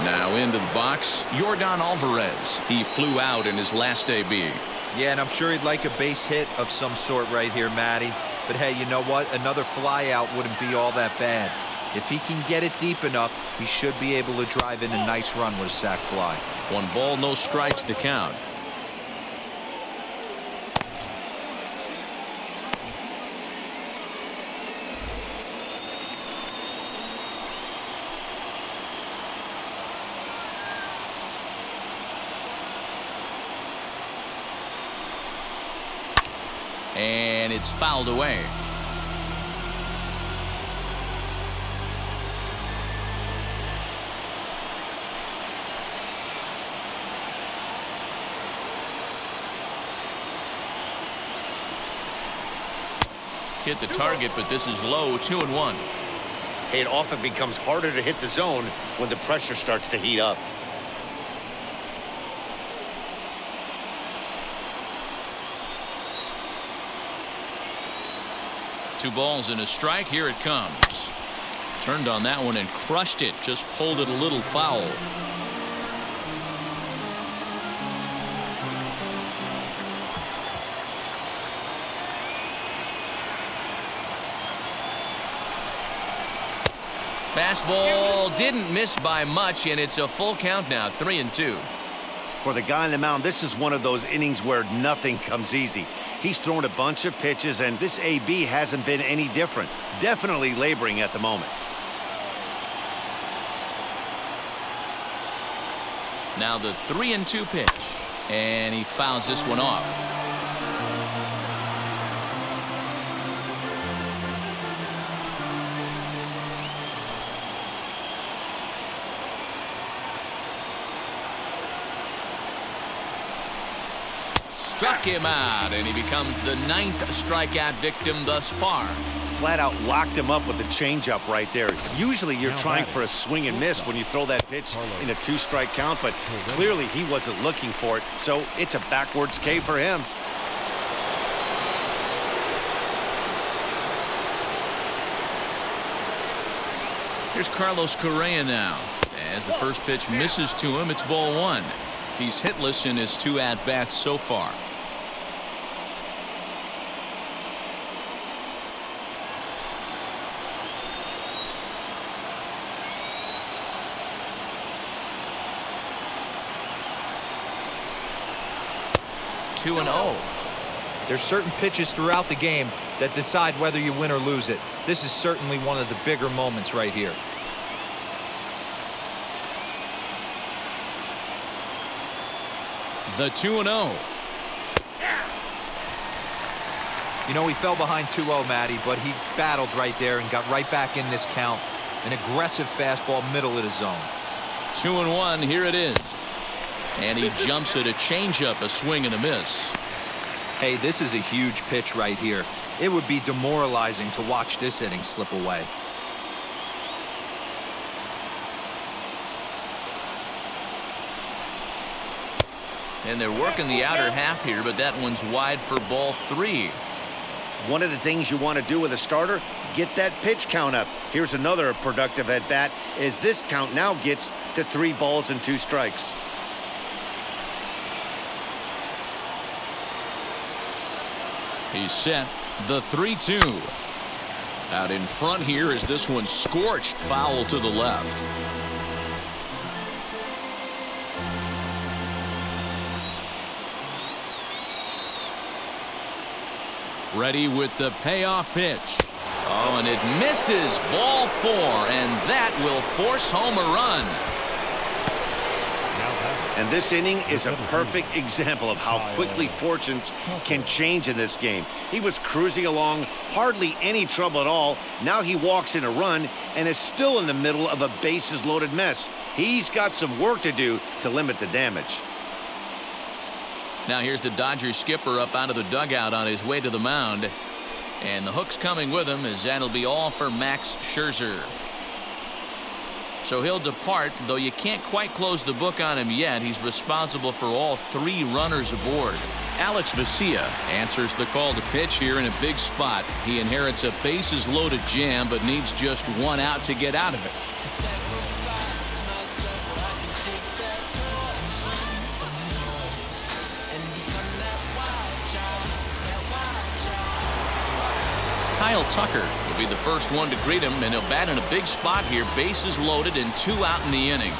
Now into the box, Yordan Alvarez. He flew out in his last AB. Yeah, and I'm sure he'd like a base hit of some sort right here, Matty. But hey, you know what? Another fly out wouldn't be all that bad. If he can get it deep enough, he should be able to drive in a nice run with a sac fly. 1 ball, no strikes the count. And it's fouled away. Hit the target, but this is low. 2-1. It often becomes harder to hit the zone when the pressure starts to heat up. Two balls and a strike. Here it comes. Turned on that one and crushed it. Just pulled it a little foul. Fastball didn't miss by much, and it's a full count now. 3-2. For the guy on the mound, this is one of those innings where nothing comes easy. He's thrown a bunch of pitches, and this AB hasn't been any different. Definitely laboring at the moment. Now the 3-2 pitch, and he fouls this one off. Struck him out, and he becomes the 9th strikeout victim thus far. Flat out locked him up with a changeup right there. Usually you're trying for a swing and miss when you throw that pitch in a 2-strike count, but clearly he wasn't looking for it, so it's a backwards K for him. Here's Carlos Correa now. As the first pitch misses to him, it's ball 1. He's hitless in his 2 at-bats so far. Two and 0. There's certain pitches throughout the game that decide whether you win or lose it. This is certainly one of the bigger moments right here. The 2-0. You know, he fell behind 2-0, Matty, but he battled right there and got right back in this count. An aggressive fastball middle of the zone. 2-1. Here it is. And he jumps at a changeup, a swing and a miss. Hey, this is a huge pitch right here. It would be demoralizing to watch this inning slip away. And they're working the outer half here, but that one's wide for ball 3. One of the things you want to do with a starter, get that pitch count up. Here's another productive at bat as this count now gets to 3 balls and 2 strikes. He's set. The 3-2. Out in front here is this one scorched foul to the left. Ready with the payoff pitch. Oh, and it misses. Ball 4, and that will force home a run. And this inning is a perfect example of how quickly fortunes can change in this game. He was cruising along, hardly any trouble at all. Now he walks in a run and is still in the middle of a bases-loaded mess. He's got some work to do to limit the damage. Now here's the Dodgers skipper up out of the dugout on his way to the mound. And the hook's coming with him, as that'll be all for Max Scherzer. So he'll depart, though you can't quite close the book on him yet. He's responsible for all 3 runners aboard. Alex Vesia answers the call to pitch here in a big spot. He inherits a bases-loaded jam, but needs just 1 out to get out of it. Kyle Tucker will be the first one to greet him, and he'll bat in a big spot here. Bases loaded and 2 out in the inning.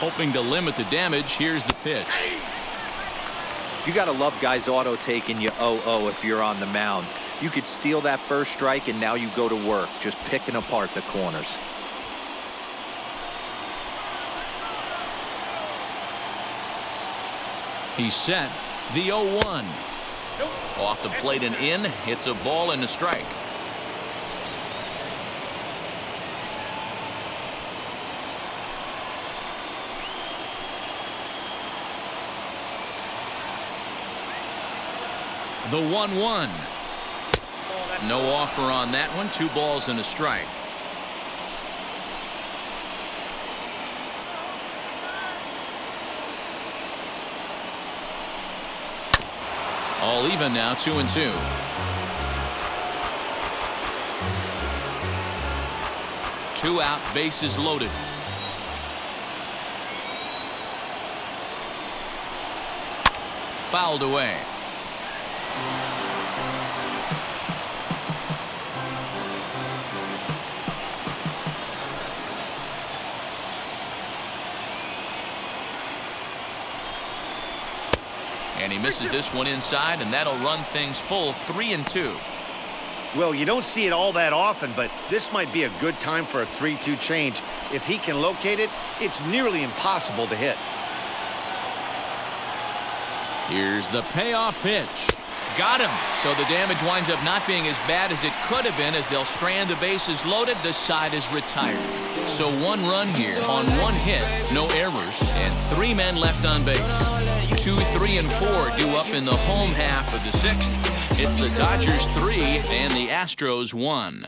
Hoping to limit the damage, here's the pitch. You got to love guys auto taking you 0-0 if you're on the mound. You could steal that first strike, and now you go to work, just picking apart the corners. He's set. The 0-1. Off the plate and in. It's a ball and a strike. The 1-1. No offer on that one. 2 balls and a strike. All even now, 2-2. Two out, bases loaded. Fouled away. And he misses this one inside, and that'll run things full. 3-2. Well, you don't see it all that often, but this might be a good time for a 3-2 change. If he can locate it, it's nearly impossible to hit. Here's the payoff pitch. Got him. So the damage winds up not being as bad as it could have been, as they'll strand the bases loaded. The side is retired. So 1 run here on 1 hit, no errors, and 3 men left on base. 2, 3, and 4 due up in the home half of the 6th. It's the Dodgers 3 and the Astros 1.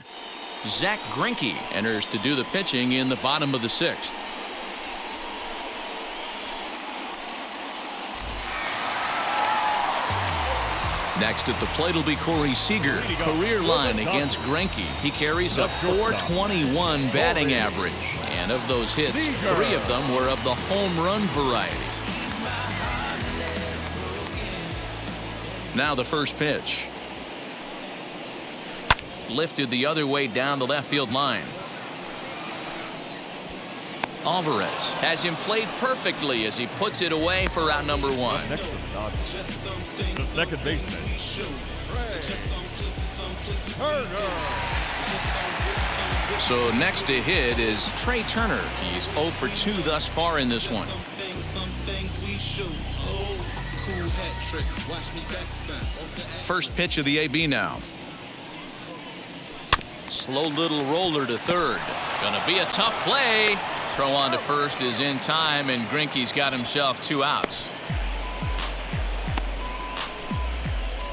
Zach Greinke enters to do the pitching in the bottom of the 6th. Next at the plate will be Corey Seager. Career line against Greinke. He carries a .421 batting average. And of those hits, 3 of them were of the home run variety. Now the first pitch. Lifted the other way down the left field line. Alvarez has him played perfectly as he puts it away for out number 1. Next to the Dodgers, the second baseman, Turner. So next to hit is Trey Turner. He's 0 for 2 thus far in this one. First pitch of the AB now. Slow little roller to third. Gonna be a tough play. Throw on to first is in time, and Greinke's got himself 2 outs.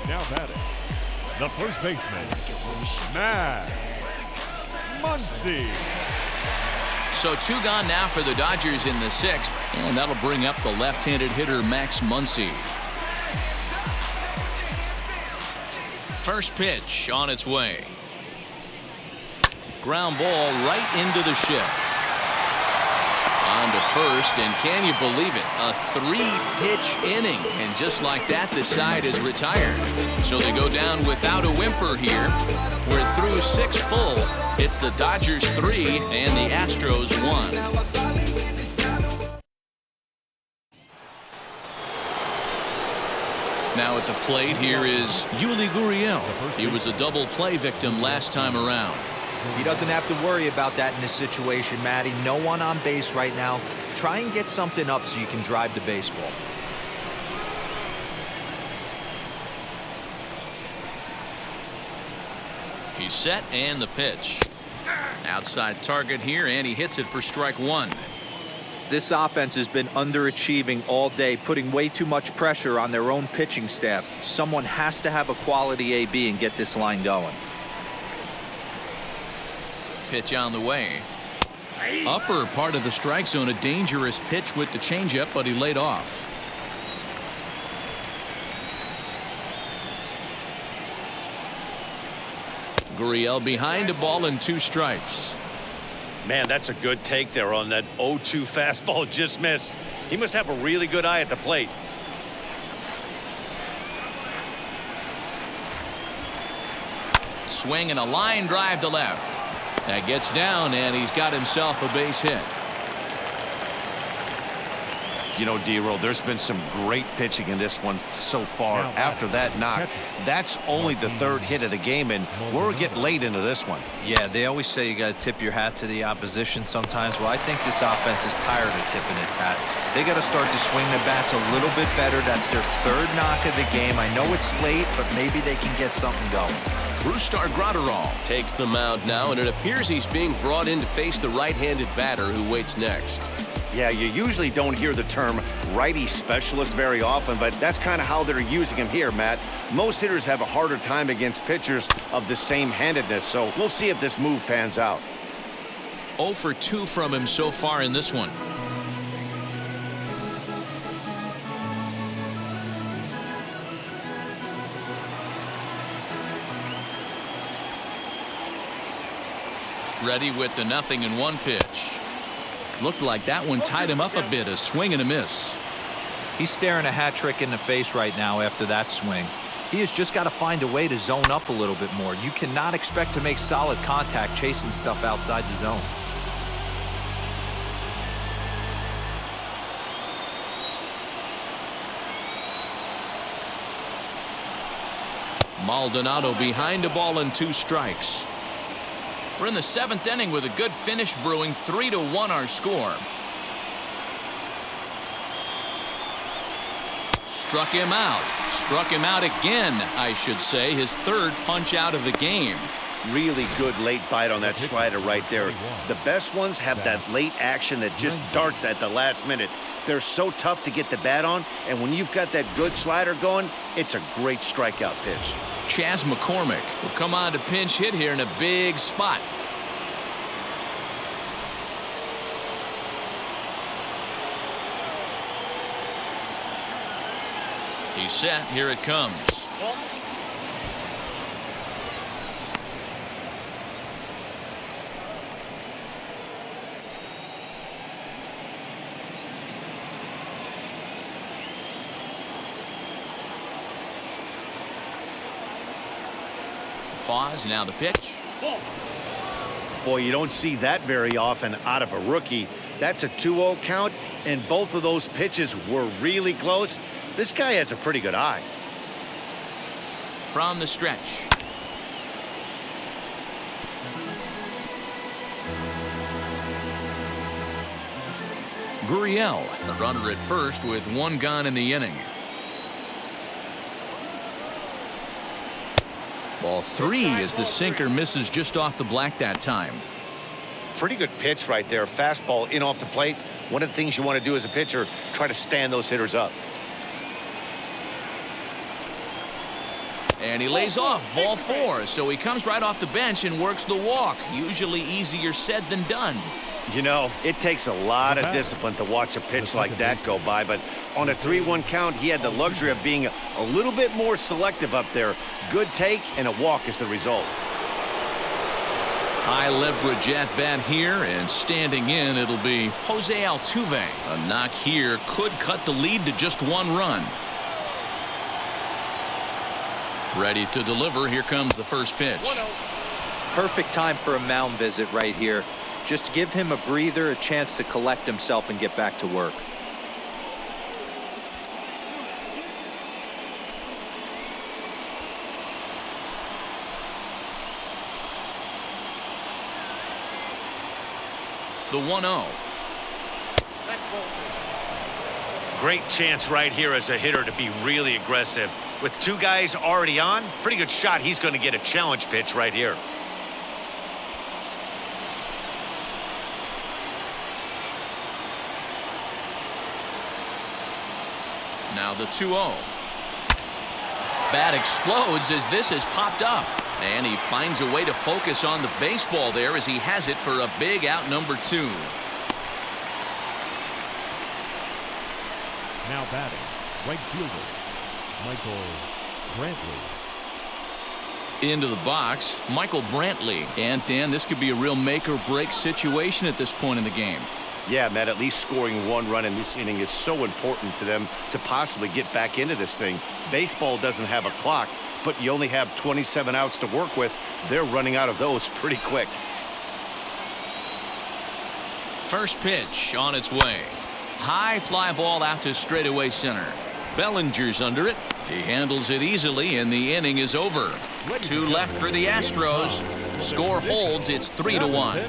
Now batting, the first baseman, Max Muncy. So 2 gone now for the Dodgers in the 6th, and that'll bring up the left-handed hitter Max Muncy. First pitch on its way. Ground ball right into the shift. On to first, and can you believe it? A 3-pitch inning, and just like that, the side is retired. So they go down without a whimper here. We're through 6 full. It's the Dodgers 3 and the Astros 1. Now at the plate, here is Yuli Gurriel. He was a double play victim last time around. He doesn't have to worry about that in this situation, Matty. No one on base right now. Try and get something up so you can drive the baseball. He's set, and the pitch. Outside target here, and he hits it for strike 1. This offense has been underachieving all day, putting way too much pressure on their own pitching staff. Someone has to have a quality AB and get this line going. Pitch on the way. Upper part of the strike zone, a dangerous pitch with the changeup, but he laid off. Gurriel behind, a ball and 2 strikes. Man, that's a good take there on that 0-2 fastball, just missed. He must have a really good eye at the plate. Swing and a line drive to left. That gets down, and he's got himself a base hit. You know, D-Roll, there's been some great pitching in this one so far. After that knock, that's only the 3rd hit of the game, and we're getting late into this one. Yeah, they always say you got to tip your hat to the opposition sometimes. Well, I think this offense is tired of tipping its hat. They got to start to swing the bats a little bit better. That's their 3rd knock of the game. I know it's late, but maybe they can get something going. Brustar Graterol takes the mound now, and it appears he's being brought in to face the right-handed batter who waits next. Yeah, you usually don't hear the term righty specialist very often, but that's kind of how they're using him here, Matt. Most hitters have a harder time against pitchers of the same handedness, so we'll see if this move pans out. 0 for 2 from him so far in this one. Ready with the 0-1 pitch. Looked like that one tied him up a bit. A swing and a miss. He's staring a hat trick in the face right now after that swing. He has just got to find a way to zone up a little bit more. You cannot expect to make solid contact chasing stuff outside the zone. Maldonado behind, a ball and 2 strikes. We're in the 7th inning with a good finish brewing. 3-1 our score. Struck him out. Struck him out again, I should say. His 3rd punch out of the game. Really good late bite on that slider right there. The best ones have that late action that just darts at the last minute. They're so tough to get the bat on, and when you've got that good slider going, it's a great strikeout pitch. Chas McCormick will come on to pinch hit here in a big spot. He's set. Here it comes. Pause. Now the pitch. Boy, you don't see that very often out of a rookie. That's a 2-0 count, and both of those pitches were really close. This guy has a pretty good eye. From the stretch. Gurriel, the runner at first with 1 gone in the inning. Ball 3 as the sinker misses just off the black that time. Pretty good pitch right there. Fastball in off the plate. One of the things you want to do as a pitcher, try to stand those hitters up. And he lays off. Ball 4. So he comes right off the bench and works the walk. Usually easier said than done. You know, it takes a lot of discipline to watch a pitch like that go by, but on a 3-1 count, he had the luxury of being a little bit more selective up there. Good take, and a walk is the result. High leverage at bat here, and standing in, it'll be Jose Altuve. A knock here could cut the lead to just 1 run. Ready to deliver. Here comes the first pitch. Perfect time for a mound visit right here. Just to give him a breather, a chance to collect himself and get back to work. The 1-0. Great chance right here as a hitter to be really aggressive. With 2 guys already on, pretty good shot. He's going to get a challenge pitch right here. Now the 2-0. Bat explodes as this has popped up. And he finds a way to focus on the baseball there as he has it for a big out number 2. Now batting, right fielder, Michael Brantley. Into the box, Michael Brantley. And Dan, this could be a real make or break situation at this point in the game. Yeah, Matt, at least scoring 1 run in this inning is so important to them to possibly get back into this thing. Baseball doesn't have a clock, but you only have 27 outs to work with. They're running out of those pretty quick. First pitch on its way. High fly ball out to straightaway center. Bellinger's under it. He handles it easily, and the inning is over. 2 left for the Astros. Score holds. It's 3-1.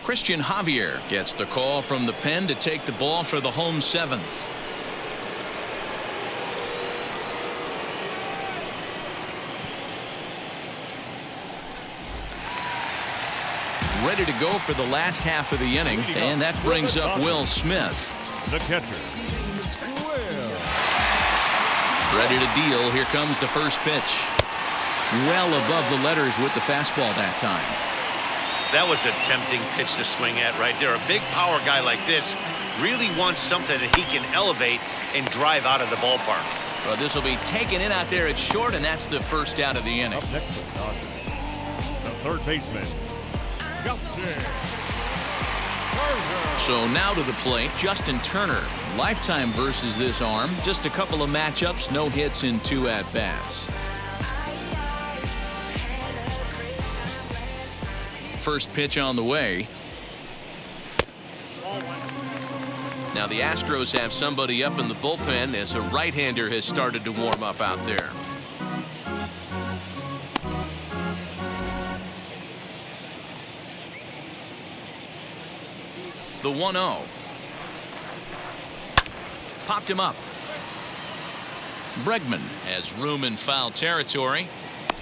Christian Javier gets the call from the pen to take the ball for the home 7th. Ready to go for the last half of the inning, and that brings up Will Smith. The catcher. Ready to deal. Here comes the first pitch. Well above the letters with the fastball that time. That was a tempting pitch to swing at right there. A big power guy like this really wants something that he can elevate and drive out of the ballpark. Well, this will be taken in out there at short, and that's the first out of the inning. Up next for the Dodgers, the third baseman, Justin Turner. So now to the plate, Justin Turner. Lifetime versus this arm. Just a couple of matchups, no hits in 2 at-bats. First pitch on the way. Now the Astros have somebody up in the bullpen as a right-hander has started to warm up out there. The 1-0. Popped him up. Bregman has room in foul territory,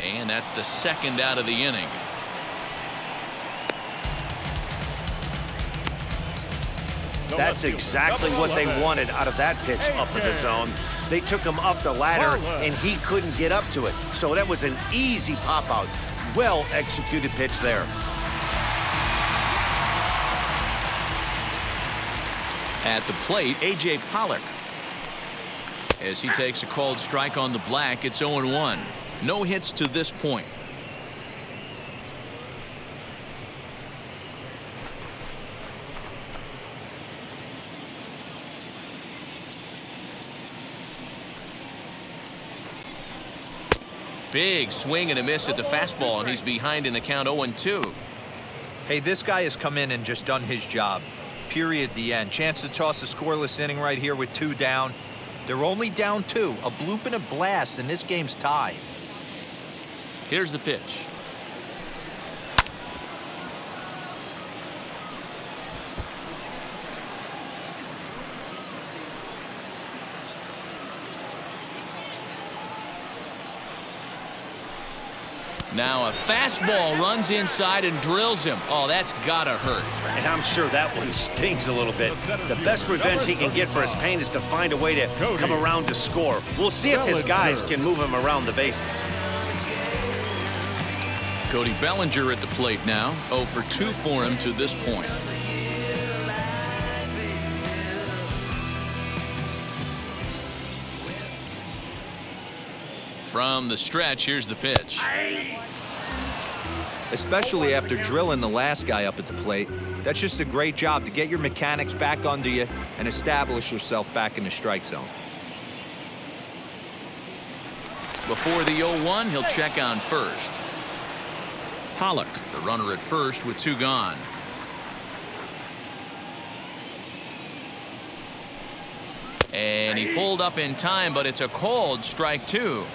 and that's the second out of the inning. That's exactly what they wanted out of that pitch up in the zone. They took him up the ladder, and he couldn't get up to it. So that was an easy pop-out. Well-executed pitch there. At the plate, A.J. Pollock. As he takes a called strike on the black, it's 0-1. No hits to this point. Big swing and a miss at the fastball, and he's behind in the count 0-2. Hey, this guy has come in and just done his job. Period. The end. Chance to toss a scoreless inning right here with 2 down. They're only down 2. A bloop and a blast, and this game's tied. Here's the pitch. Now a fastball runs inside and drills him. Oh, that's gotta hurt. And I'm sure that one stings a little bit. The best revenge he can get for his pain is to find a way to come around to score. We'll see if his guys can move him around the bases. Cody Bellinger at the plate now. 0 for 2 for him to this point. From the stretch, here's the pitch. Especially after drilling the last guy up at the plate. That's just a great job to get your mechanics back under you and establish yourself back in the strike zone. Before the 0-1, he'll check on first. Pollock, the runner at first with 2 gone. And he pulled up in time, but it's a called strike 2.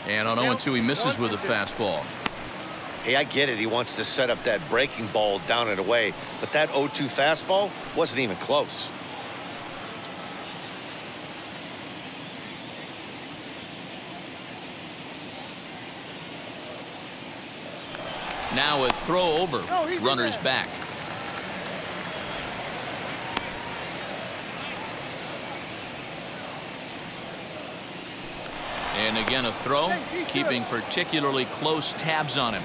And on 0-2, he misses with a fastball. Hey, I get it. He wants to set up that breaking ball down and away, but that 0-2 fastball wasn't even close. Now a throw over. Runners back. And again a throw, keeping particularly close tabs on him.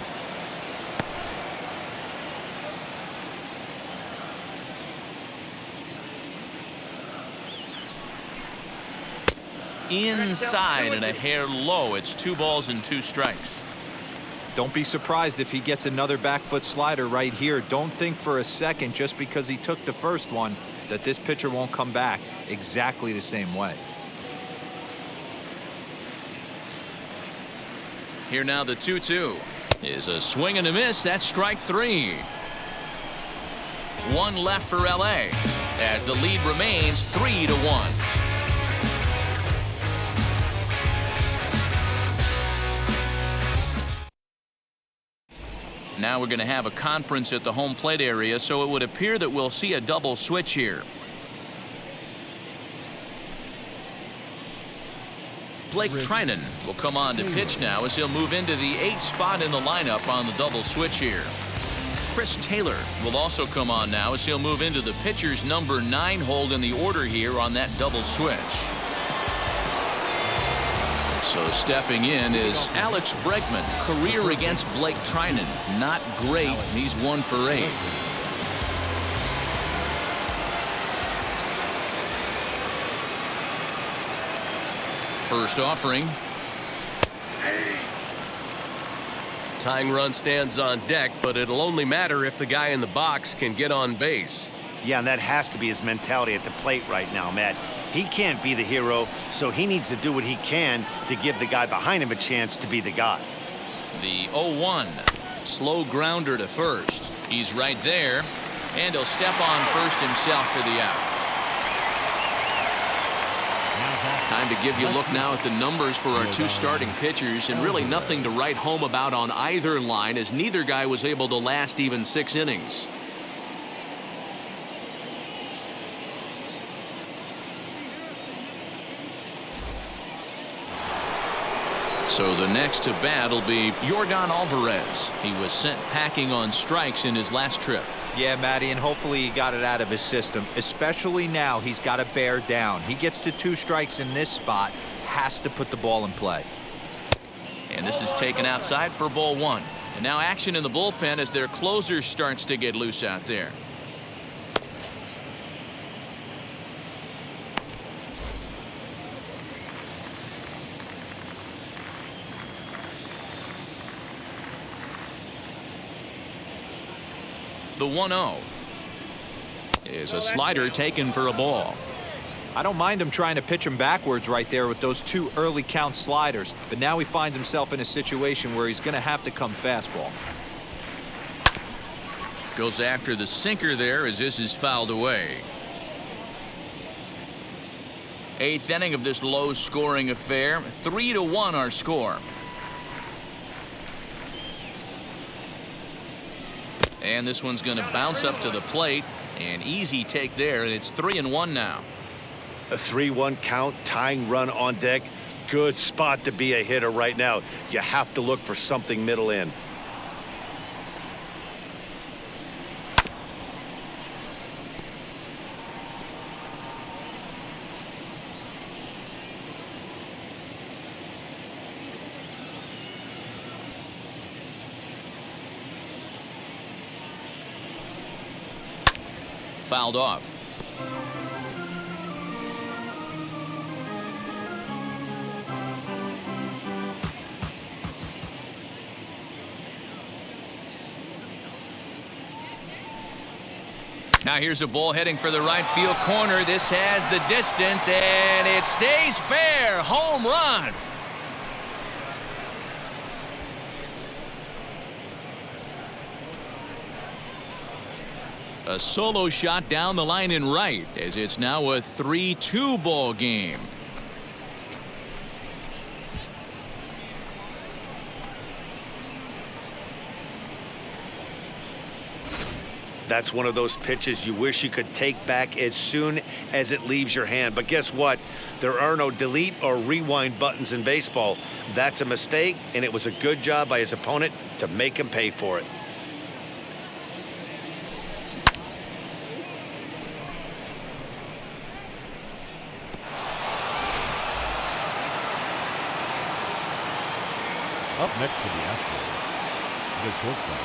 Inside and a hair low. It's 2 balls and 2 strikes. Don't be surprised if he gets another back foot slider right here. Don't think for a second, just because he took the first one, that this pitcher won't come back exactly the same way. Here now the 2-2 is a swing and a miss. That's strike 3. 1 left for LA as the lead remains 3-1. Now we're going to have a conference at the home plate area, so it would appear that we'll see a double switch here. Blake Trinan will come on to pitch now as he'll move into the 8th spot in the lineup on the double switch here. Chris Taylor will also come on now as he'll move into the pitcher's number 9 hold in the order here on that double switch. So stepping in is Alex Bregman. Career against Blake Trinan not great. He's 1 for 8. First offering. Tying run stands on deck, but it'll only matter if the guy in the box can get on base. Yeah, and that has to be his mentality at the plate right now, Matt. He can't be the hero, so he needs to do what he can to give the guy behind him a chance to be the guy. The 0-1. Slow grounder to first. He's right there, and he'll step on first himself for the out. Time to give you a look now at the numbers for our 2 starting pitchers, and really nothing to write home about on either line, as neither guy was able to last even 6 innings. So the next to bat will be Yordan Alvarez. He was sent packing on strikes in his last trip. Yeah, Matty, and hopefully he got it out of his system. Especially now, he's got to bear down. He gets the 2 strikes in this spot, has to put the ball in play. And this is taken outside for ball 1. And now action in the bullpen as their closer starts to get loose out there. The 1-0 is a slider taken for a ball. I don't mind him trying to pitch him backwards right there with those 2 early count sliders, but now he finds himself in a situation where he's going to have to come fastball. Goes after the sinker there as this is fouled away. 8th inning of this low-scoring affair. 3-1 our score. And this one's going to bounce up to the plate. An easy take there, and it's 3-1 now. A 3-1 count, tying run on deck. Good spot to be a hitter right now. You have to look for something middle in. Fouled off. Now here's a ball heading for the right field corner. This has the distance, and it stays fair. Home run. A solo shot down the line in right, as it's now a 3-2 ball game. That's one of those pitches you wish you could take back as soon as it leaves your hand. But guess what? There are no delete or rewind buttons in baseball. That's a mistake, and it was a good job by his opponent to make him pay for it. Up next for the Astros, the shortstop,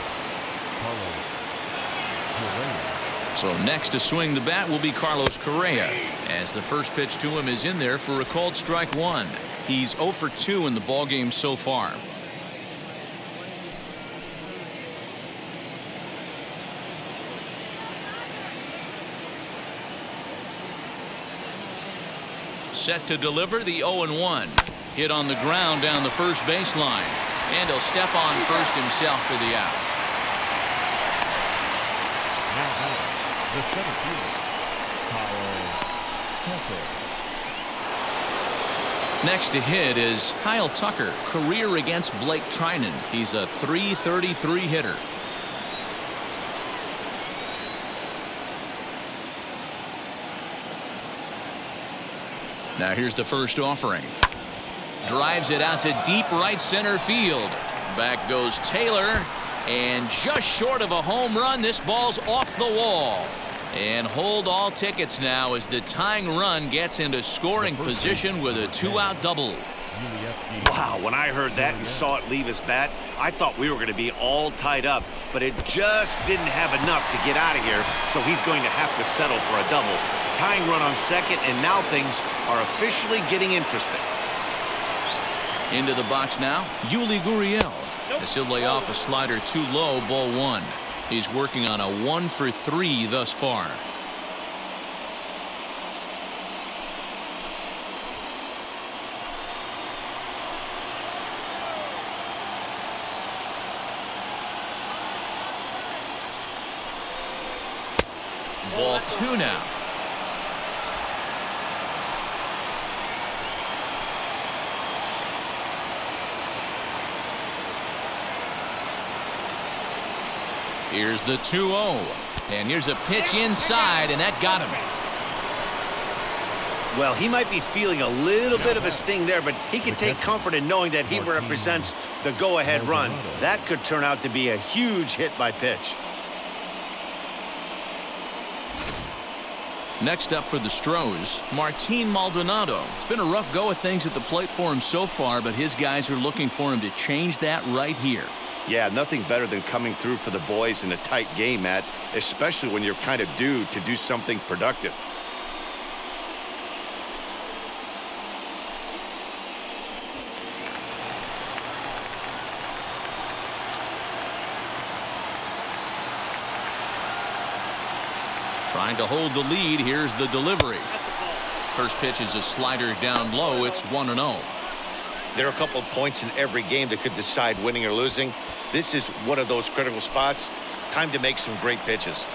Carlos Correa. So next to swing the bat will be Carlos Correa, as the first pitch to him is in there for a called strike one. He's 0 for 2 in the ballgame so far. Set to deliver the 0-1. Hit on the ground down the first baseline. And he'll step on first himself for the out. Now batting, the center fielder, Kyle Tucker. Next to hit is Kyle Tucker, career against Blake Trinan. He's a .333 hitter. Now here's the first offering. Drives it out to deep right center field. Back goes Taylor, and just short of a home run, this ball's off the wall. And hold all tickets now as the tying run gets into scoring position with a 2-out double. Wow, when I heard that and saw it leave his bat, I thought we were going to be all tied up, but it just didn't have enough to get out of here, so he's going to have to settle for a double. Tying run on second, and now things are officially getting interesting. Into the box now, Yuli Gurriel. As he'll lay off a slider too low, ball one. He's working on a 1 for 3 thus far. Ball 2 now. Here's the 2-0. And here's a pitch inside, and that got him. Well, he might be feeling a little bit of a sting there, but he can take comfort in knowing that he represents the go-ahead run. That could turn out to be a huge hit by pitch. Next up for the Stros, Martin Maldonado. It's been a rough go of things at the plate for him so far, but his guys are looking for him to change that right here. Yeah, nothing better than coming through for the boys in a tight game, Matt, especially when you're kind of due to do something productive. Trying to hold the lead. Here's the delivery. First pitch is a slider down low. It's 1-0. There are a couple of points in every game that could decide winning or losing. This is one of those critical spots. Time to make some great pitches.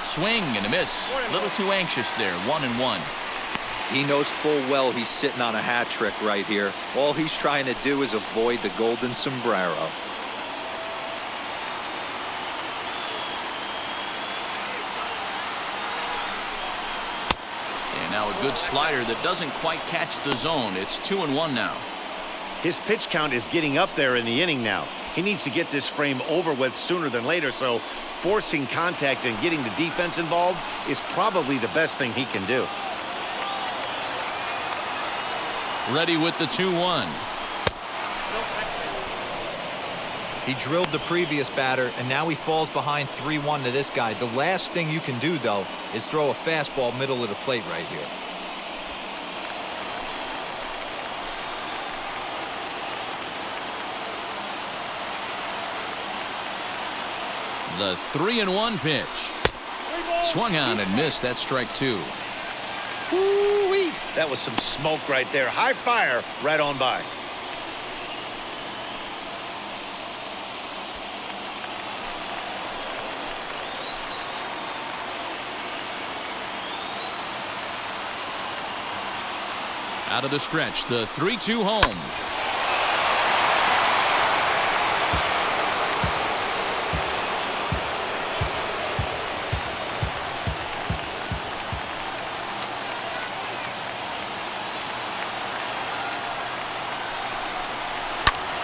Swing and a miss. A little too anxious there. 1-1. He knows full well he's sitting on a hat trick right here. All he's trying to do is avoid the golden sombrero. And now a good slider that doesn't quite catch the zone. It's 2-1 now. His pitch count is getting up there in the inning now. He needs to get this frame over with sooner than later, so forcing contact and getting the defense involved is probably the best thing he can do. Ready with the 2-1. He drilled the previous batter, and now he falls behind 3-1 to this guy. The last thing you can do, though, is throw a fastball middle of the plate right here. The 3-1 pitch. Swung on and missed. That's strike 2. Woo-wee. That was some smoke right there. High fire right on by. Out of the stretch, the 3-2 home.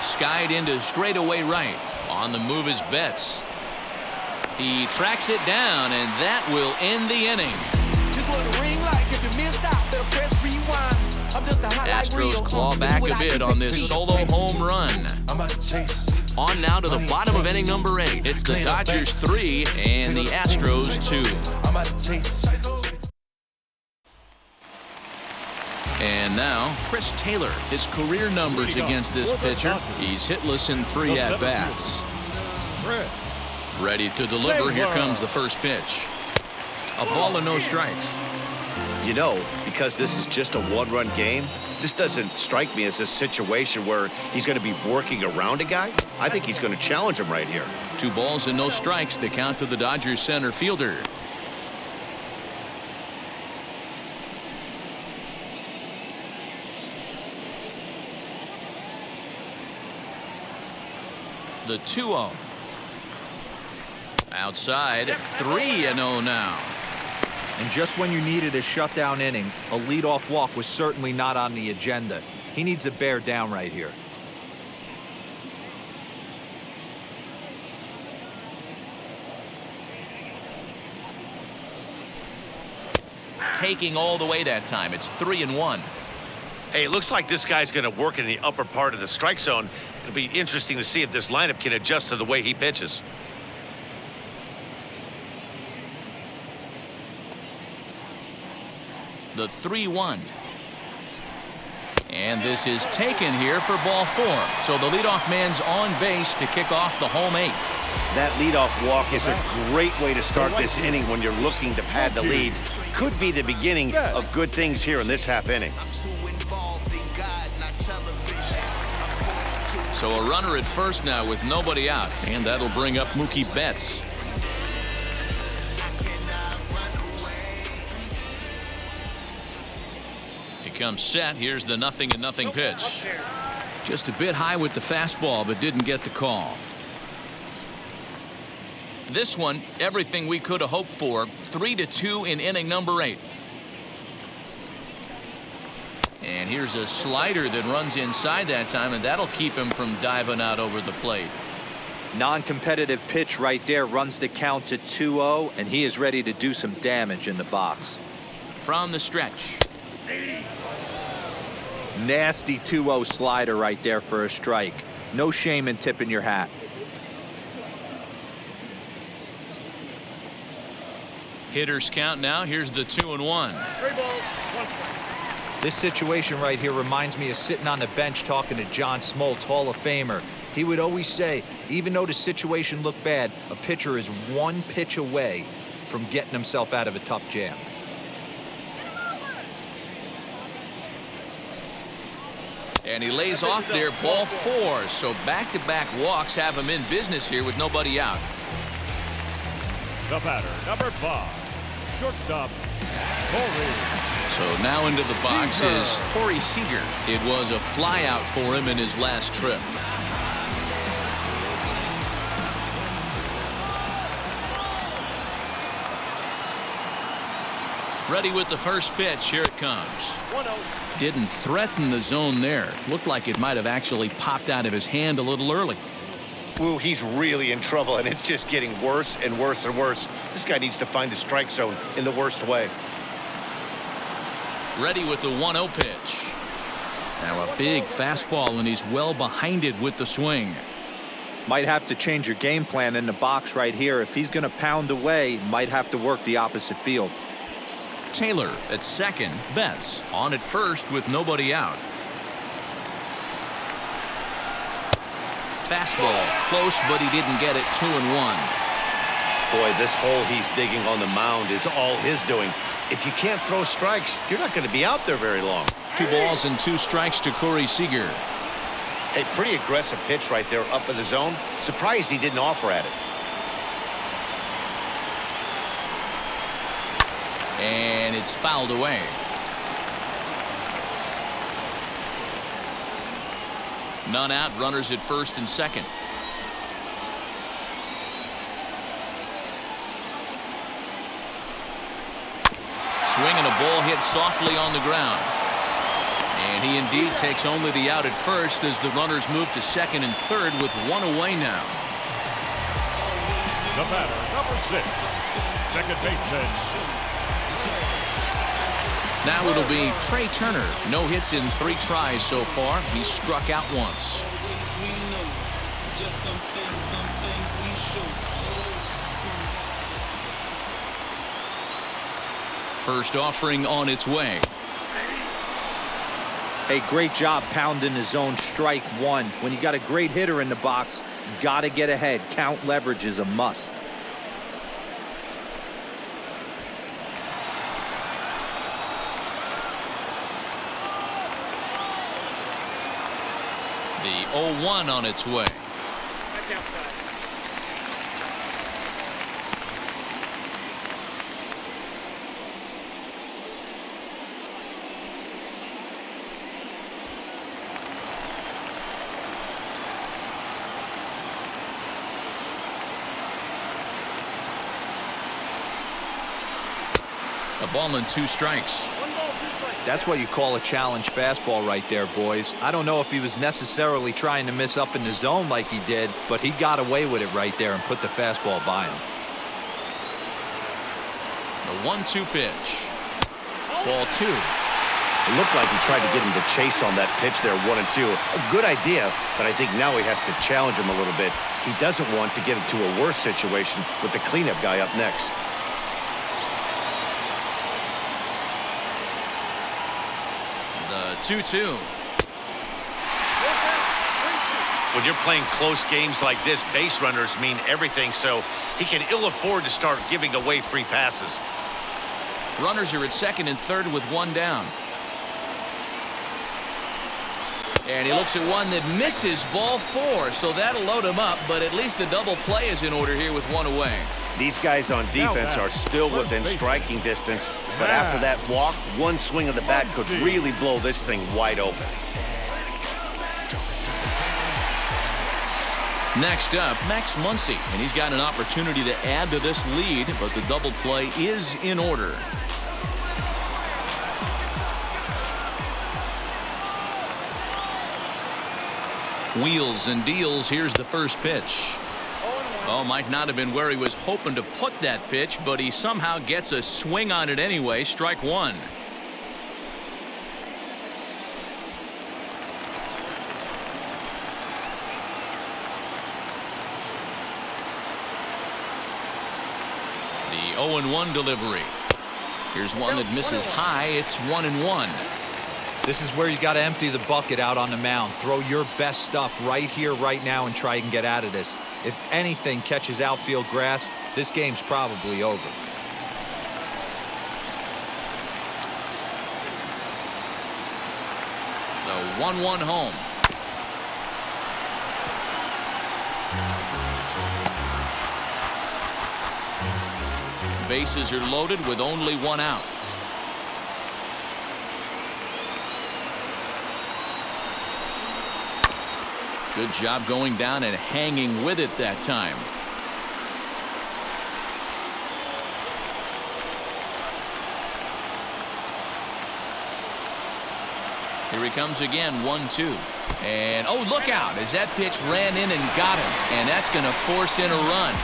Skied into straightaway right. On the move is Betts. He tracks it down, and that will end the inning. Astros claw back a bit on this solo home run. On now to the bottom of inning number 8. It's the Dodgers 3 and the Astros 2. And now, Chris Taylor, his career numbers against this pitcher. He's hitless in 3 at-bats. Ready to deliver. Here comes the first pitch. A ball and no strikes. You know, because this is just a one-run game, this doesn't strike me as a situation where he's going to be working around a guy. I think he's going to challenge him right here. 2 balls and no strikes, the count to the Dodgers center fielder. The 2-0. Outside, 3-0 now. And just when you needed a shutdown inning, a leadoff walk was certainly not on the agenda. He needs to bear down right here. Taking all the way that time. It's 3-1. Hey, it looks like this guy's going to work in the upper part of the strike zone. It'll be interesting to see if this lineup can adjust to the way he pitches. The 3-1. And this is taken here for ball 4. So the leadoff man's on base to kick off the home 8th. That leadoff walk is a great way to start this inning when you're looking to pad the lead. Could be the beginning of good things here in this half inning. So a runner at first now with nobody out. And that'll bring up Mookie Betts. Comes set. Here's the 0-0 pitch. Just a bit high with the fastball, but didn't get the call. This one, everything we could have hoped for. 3-2 in inning number 8. And here's a slider that runs inside that time, and that'll keep him from diving out over the plate. Non-competitive pitch right there, runs the count to 2-0, and he is ready to do some damage in the box. From the stretch. Nasty 2-0 slider right there for a strike. No shame in tipping your hat. Hitters count now. Here's the 2-1. 3 balls, 1 strike. This situation right here reminds me of sitting on the bench talking to John Smoltz, Hall of Famer. He would always say, even though the situation looked bad, a pitcher is 1 pitch away from getting himself out of a tough jam. And he lays off there, ball 4. So back-to-back walks have him in business here with nobody out. The batter, number 5, shortstop, Corey. So now into the box is Corey Seager. It was a flyout for him in his last trip. Ready with the first pitch. Here it comes. 1-0. Didn't threaten the zone there. Looked like it might have actually popped out of his hand a little early. Woo, he's really in trouble, and it's just getting worse and worse and worse. This guy needs to find the strike zone in the worst way. Ready with the 1-0 pitch. Now a big fastball, and he's well behind it with the swing. Might have to change your game plan in the box right here. If he's going to pound away, might have to work the opposite field. Taylor at second. Betts on at first with nobody out. Fastball close, but he didn't get it. 2-1. Boy, this hole he's digging on the mound is all his doing. If you can't throw strikes, you're not going to be out there very long. 2 balls and 2 strikes to Corey Seager. Hey, pretty aggressive pitch right there up in the zone. Surprised he didn't offer at it. And it's fouled away. None out, runners at first and second. Swing and a ball hit softly on the ground. And he indeed takes only the out at first as the runners move to second and third with 1 away now. The batter, number 6, second baseman, Now it'll be Trey Turner. No hits in 3 tries so far. He's struck out once. First offering on its way. Hey, great job pounding the zone. Strike one. When you got a great hitter in the box, got to get ahead. Count leverage is a must. The 0-1 on its way. Back outside. A ball and 2 strikes. That's what you call a challenge fastball right there, boys. I don't know if he was necessarily trying to miss up in the zone like he did, but he got away with it right there and put the fastball by him. The 1-2 pitch. Ball 2. It looked like he tried to get him to chase on that pitch there, 1-2. A good idea, but I think now he has to challenge him a little bit. He doesn't want to get into a worse situation with the cleanup guy up next. The 2-2. When you're playing close games like this, base runners mean everything, so he can ill afford to start giving away free passes. Runners are at second and third with 1 down. And he looks at one that misses, ball 4, so that'll load him up, but at least the double play is in order here with 1 away. These guys on defense are still within striking distance, but after that walk, one swing of the bat could really blow this thing wide open. Next up, Max Muncy, and he's got an opportunity to add to this lead, but the double play is in order. Wheels and deals. Here's the first pitch. Oh, might not have been where he was hoping to put that pitch, but he somehow gets a swing on it anyway. Strike 1. The 0-1 delivery. Here's one that misses high. It's 1-1. This is where you got to empty the bucket out on the mound. Throw your best stuff right here, right now, and try and get out of this. If anything catches outfield grass, this game's probably over. The 1-1 home. Bases are loaded with only 1 out. Good job going down and hanging with it that time. Here he comes again, 1-2. And, oh, look out, as that pitch ran in and got him. And that's going to force in a run.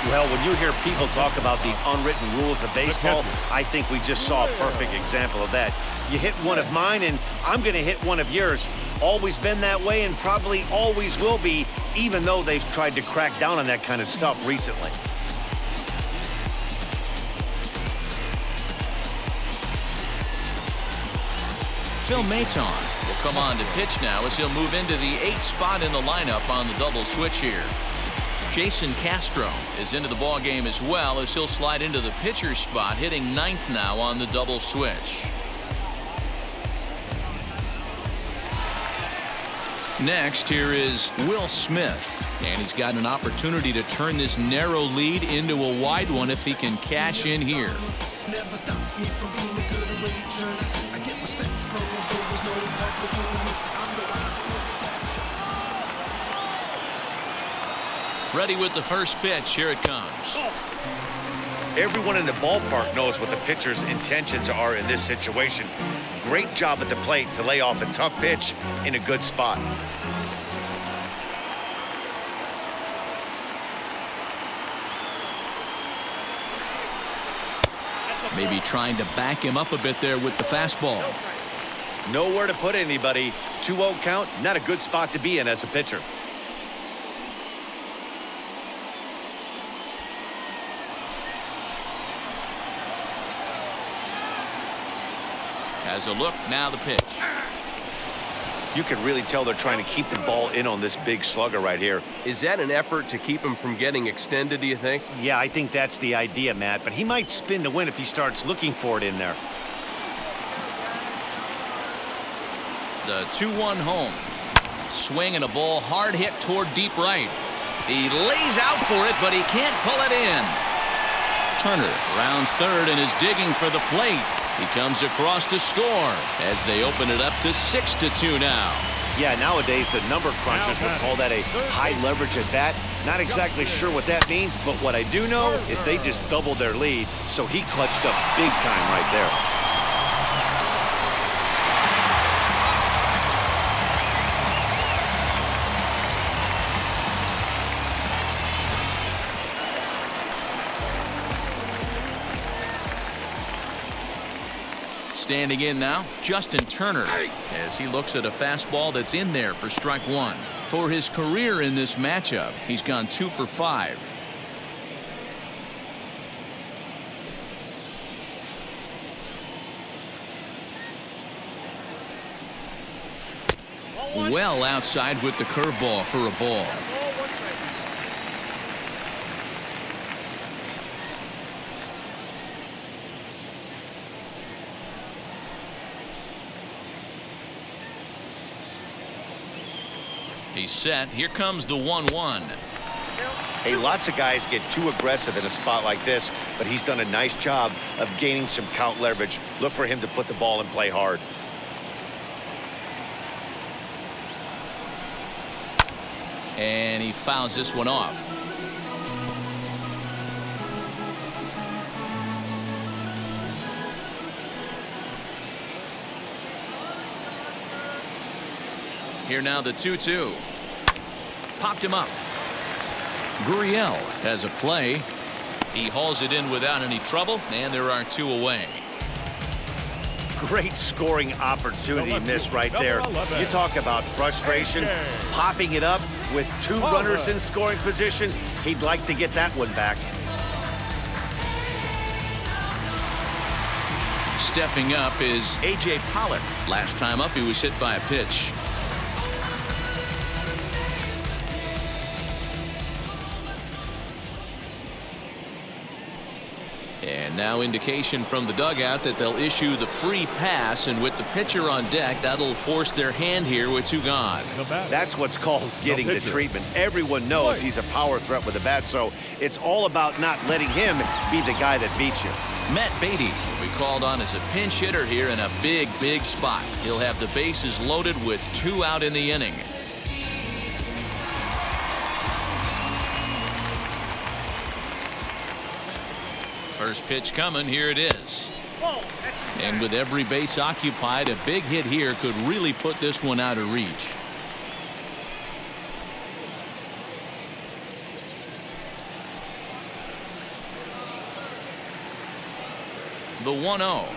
Well, when you hear people talk about the unwritten rules of baseball, I think we just saw a perfect example of that. You hit one of mine, and I'm going to hit one of yours. Always been that way and probably always will be, even though they've tried to crack down on that kind of stuff recently. Phil Maton will come on to pitch now as he'll move into the 8th spot in the lineup on the double switch here. Jason Castro is into the ball game as well as he'll slide into the pitcher's spot, hitting 9th now on the double switch. Next, here is Will Smith, and he's got an opportunity to turn this narrow lead into a wide one if he can cash in here. Never stop me from being a good rager. I get respect from them, so there's no public enemy. I'm the Ready with the first pitch. Here it comes. Everyone in the ballpark knows what the pitcher's intentions are in this situation. Great job at the plate to lay off a tough pitch in a good spot. Maybe trying to back him up a bit there with the fastball. Nowhere to put anybody. 2-0 count, not a good spot to be in as a pitcher. Has a look, now the pitch. You can really tell they're trying to keep the ball in on this big slugger right here. Is that an effort to keep him from getting extended, do you think? Yeah, I think that's the idea, Matt, but he might spin to win if he starts looking for it in there. The 2-1 home. Swing and a ball hard hit toward deep right. He lays out for it, but he can't pull it in. Turner rounds third and is digging for the plate. He comes across to score as they open it up to 6-2 now. Yeah, nowadays the number crunchers would call that a high leverage at bat. Not exactly sure what that means, but what I do know is they just doubled their lead, so he clutched up big time right there. Standing in now, Justin Turner, as he looks at a fastball that's in there for strike one. For his career in this matchup, he's gone 2 for 5. Well outside with the curveball for a ball. He's set. Here comes the 1-1. Hey, lots of guys get too aggressive in a spot like this, but he's done a nice job of gaining some count leverage. Look for him to put the ball in play hard. And he fouls this one off. Here now the 2-2. Popped him up. Gurriel has a play. He hauls it in without any trouble, and there are 2 away. Great scoring opportunity miss right there. You talk about frustration. Popping it up with 2 runners in scoring position. He'd like to get that one back. Stepping up is A.J. Pollock. Last time up, he was hit by a pitch. And now indication from the dugout that they'll issue the free pass, and with the pitcher on deck, that'll force their hand here with 2 gone. That's what's called getting the treatment. Everyone knows he's a power threat with a bat, so it's all about not letting him be the guy that beats you. Matt Beatty will be called on as a pinch hitter here in a big spot. He'll have the bases loaded with 2 out in the inning. First pitch coming, here it is. And with every base occupied, a big hit here could really put this one out of reach. The 1-0.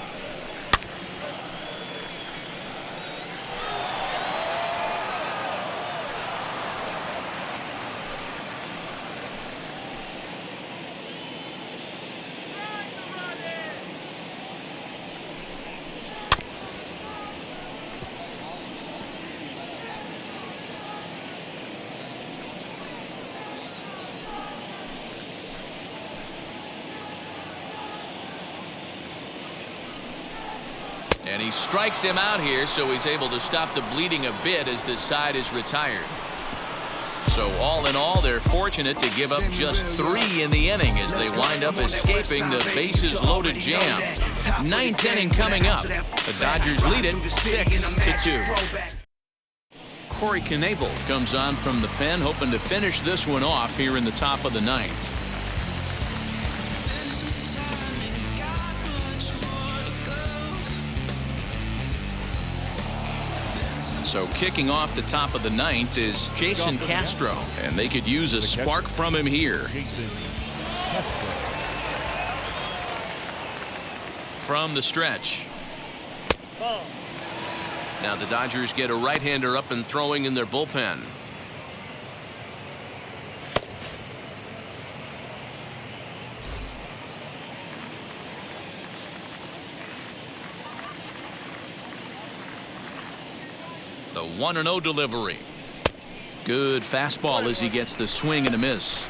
And he strikes him out here, so he's able to stop the bleeding a bit as this side is retired. So all in all, they're fortunate to give up just 3 in the inning as they wind up escaping the bases-loaded jam. 9th inning coming up. The Dodgers lead it 6-2. Corey Knebel comes on from the pen, hoping to finish this one off here in the top of the 9th. So kicking off the top of the 9th is Jason Castro, and they could use a spark from him here. from the stretch. Ball. Now the Dodgers get a right-hander up and throwing in their bullpen. The 1-0 delivery. Good fastball as he gets the swing and a miss.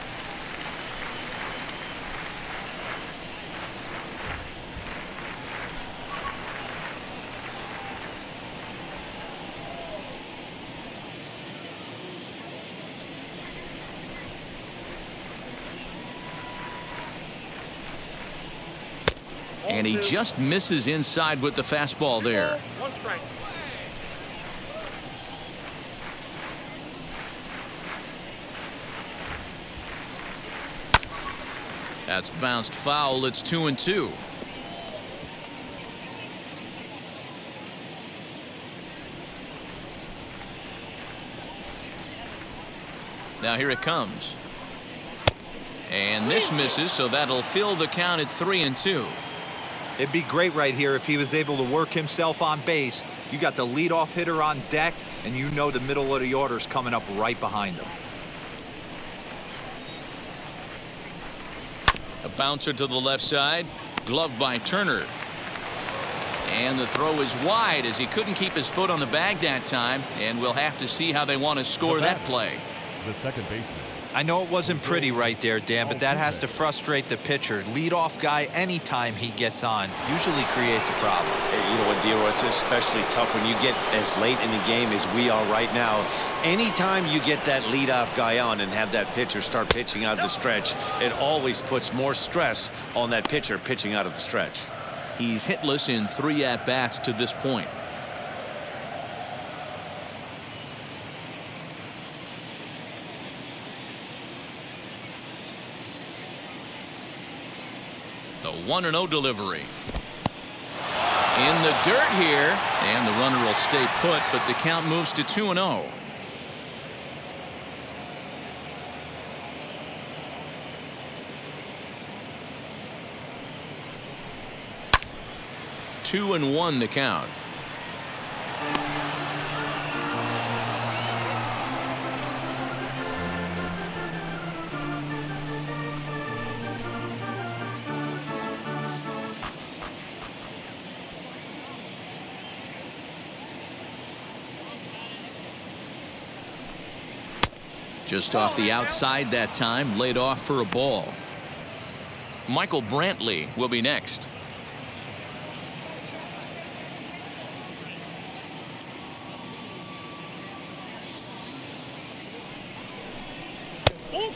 And he just misses inside with the fastball there. 1 strike. That's bounced foul. It's 2-2. Now here it comes. And this misses, so that'll fill the count at 3-2. It'd be great right here if he was able to work himself on base. You got the leadoff hitter on deck, and you know the middle of the order's coming up right behind him. A bouncer to the left side, gloved by Turner. And the throw is wide as he couldn't keep his foot on the bag that time, and we'll have to see how they want to score that play. The second baseman. I know it wasn't pretty right there, Dan, but that has to frustrate the pitcher. Leadoff guy, anytime he gets on, usually creates a problem. You know what, Dero, it's especially tough when you get as late in the game as we are right now. Anytime you get that leadoff guy on and have that pitcher start pitching out of the stretch, it always puts more stress on that pitcher pitching out of the stretch. He's hitless in 3 at-bats to this point. The 1-0 delivery. In the dirt here, and the runner will stay put, but the count moves to 2-0. Two and 1 the count. Just off the outside that time, laid off for a ball. Michael Brantley will be next.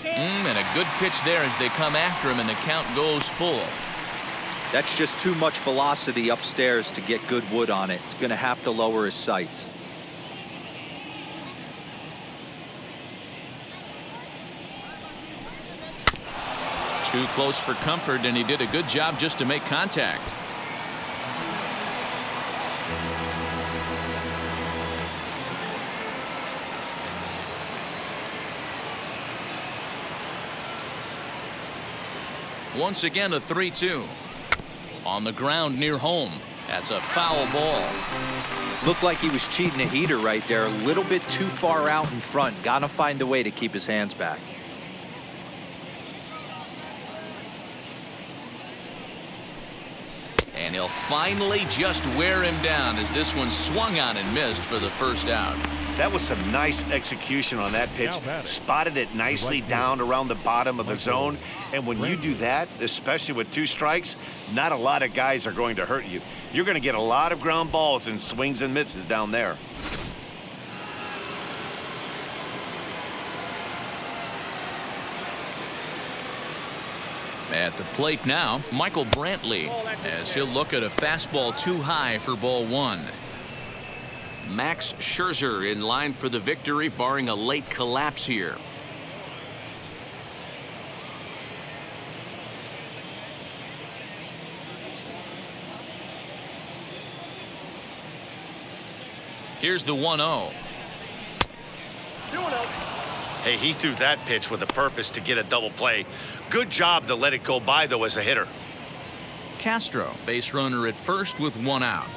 And a good pitch there as they come after him, and the count goes full. That's just too much velocity upstairs to get good wood on it. It's going to have to lower his sights. Too close for comfort, and he did a good job just to make contact. Once again, a 3-2. On the ground near home. That's a foul ball. Looked like he was cheating a heater right there. A little bit too far out in front. Got to find a way to keep his hands back. And he'll finally just wear him down as this one swung on and missed for the first out. That was some nice execution on that pitch. Spotted it nicely down around the bottom of the zone. And when you do that, especially with 2 strikes, not a lot of guys are going to hurt you. You're going to get a lot of ground balls and swings and misses down there. At the plate now, Michael Brantley, as he'll look at a fastball too high for ball 1. Max Scherzer in line for the victory, barring a late collapse here. Here's the 1-0. Hey, he threw that pitch with a purpose to get a double play. Good job to let it go by, though, as a hitter. Castro, base runner at first with 1 out.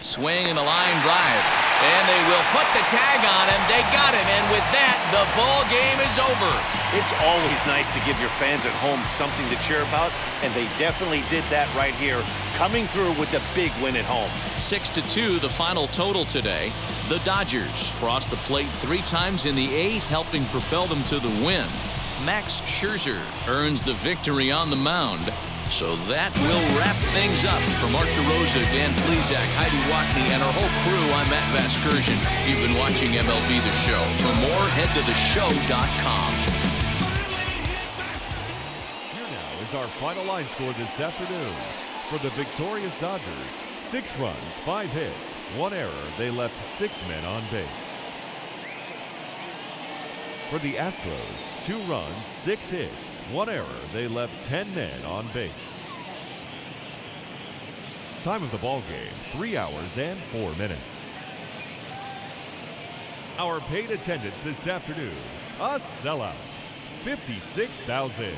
Swing and a line drive. And they will put the tag on him. They got him. And with that, the ball game is over. It's always nice to give your fans at home something to cheer about, and they definitely did that right here, coming through with the big win at home. 6-2, the final total today. The Dodgers crossed the plate 3 times in the 8th, helping propel them to the win. Max Scherzer earns the victory on the mound. So that will wrap things up. For Mark DeRosa, Dan Plesac, Heidi Watney, and our whole crew, I'm Matt Vasgersian. You've been watching MLB The Show. For more, head to theshow.com. Here now is our final line score this afternoon. For the victorious Dodgers, 6 runs, 5 hits, 1 error. They left 6 men on base. For the Astros, 2 runs, 6 hits, 1 error. They left 10 men on base. Time of the ball game, 3 hours and 4 minutes. Our paid attendance this afternoon, a sellout, 56,000.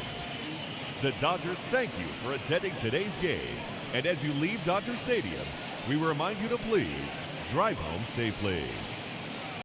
The Dodgers thank you for attending today's game. And as you leave Dodger Stadium, we remind you to please drive home safely.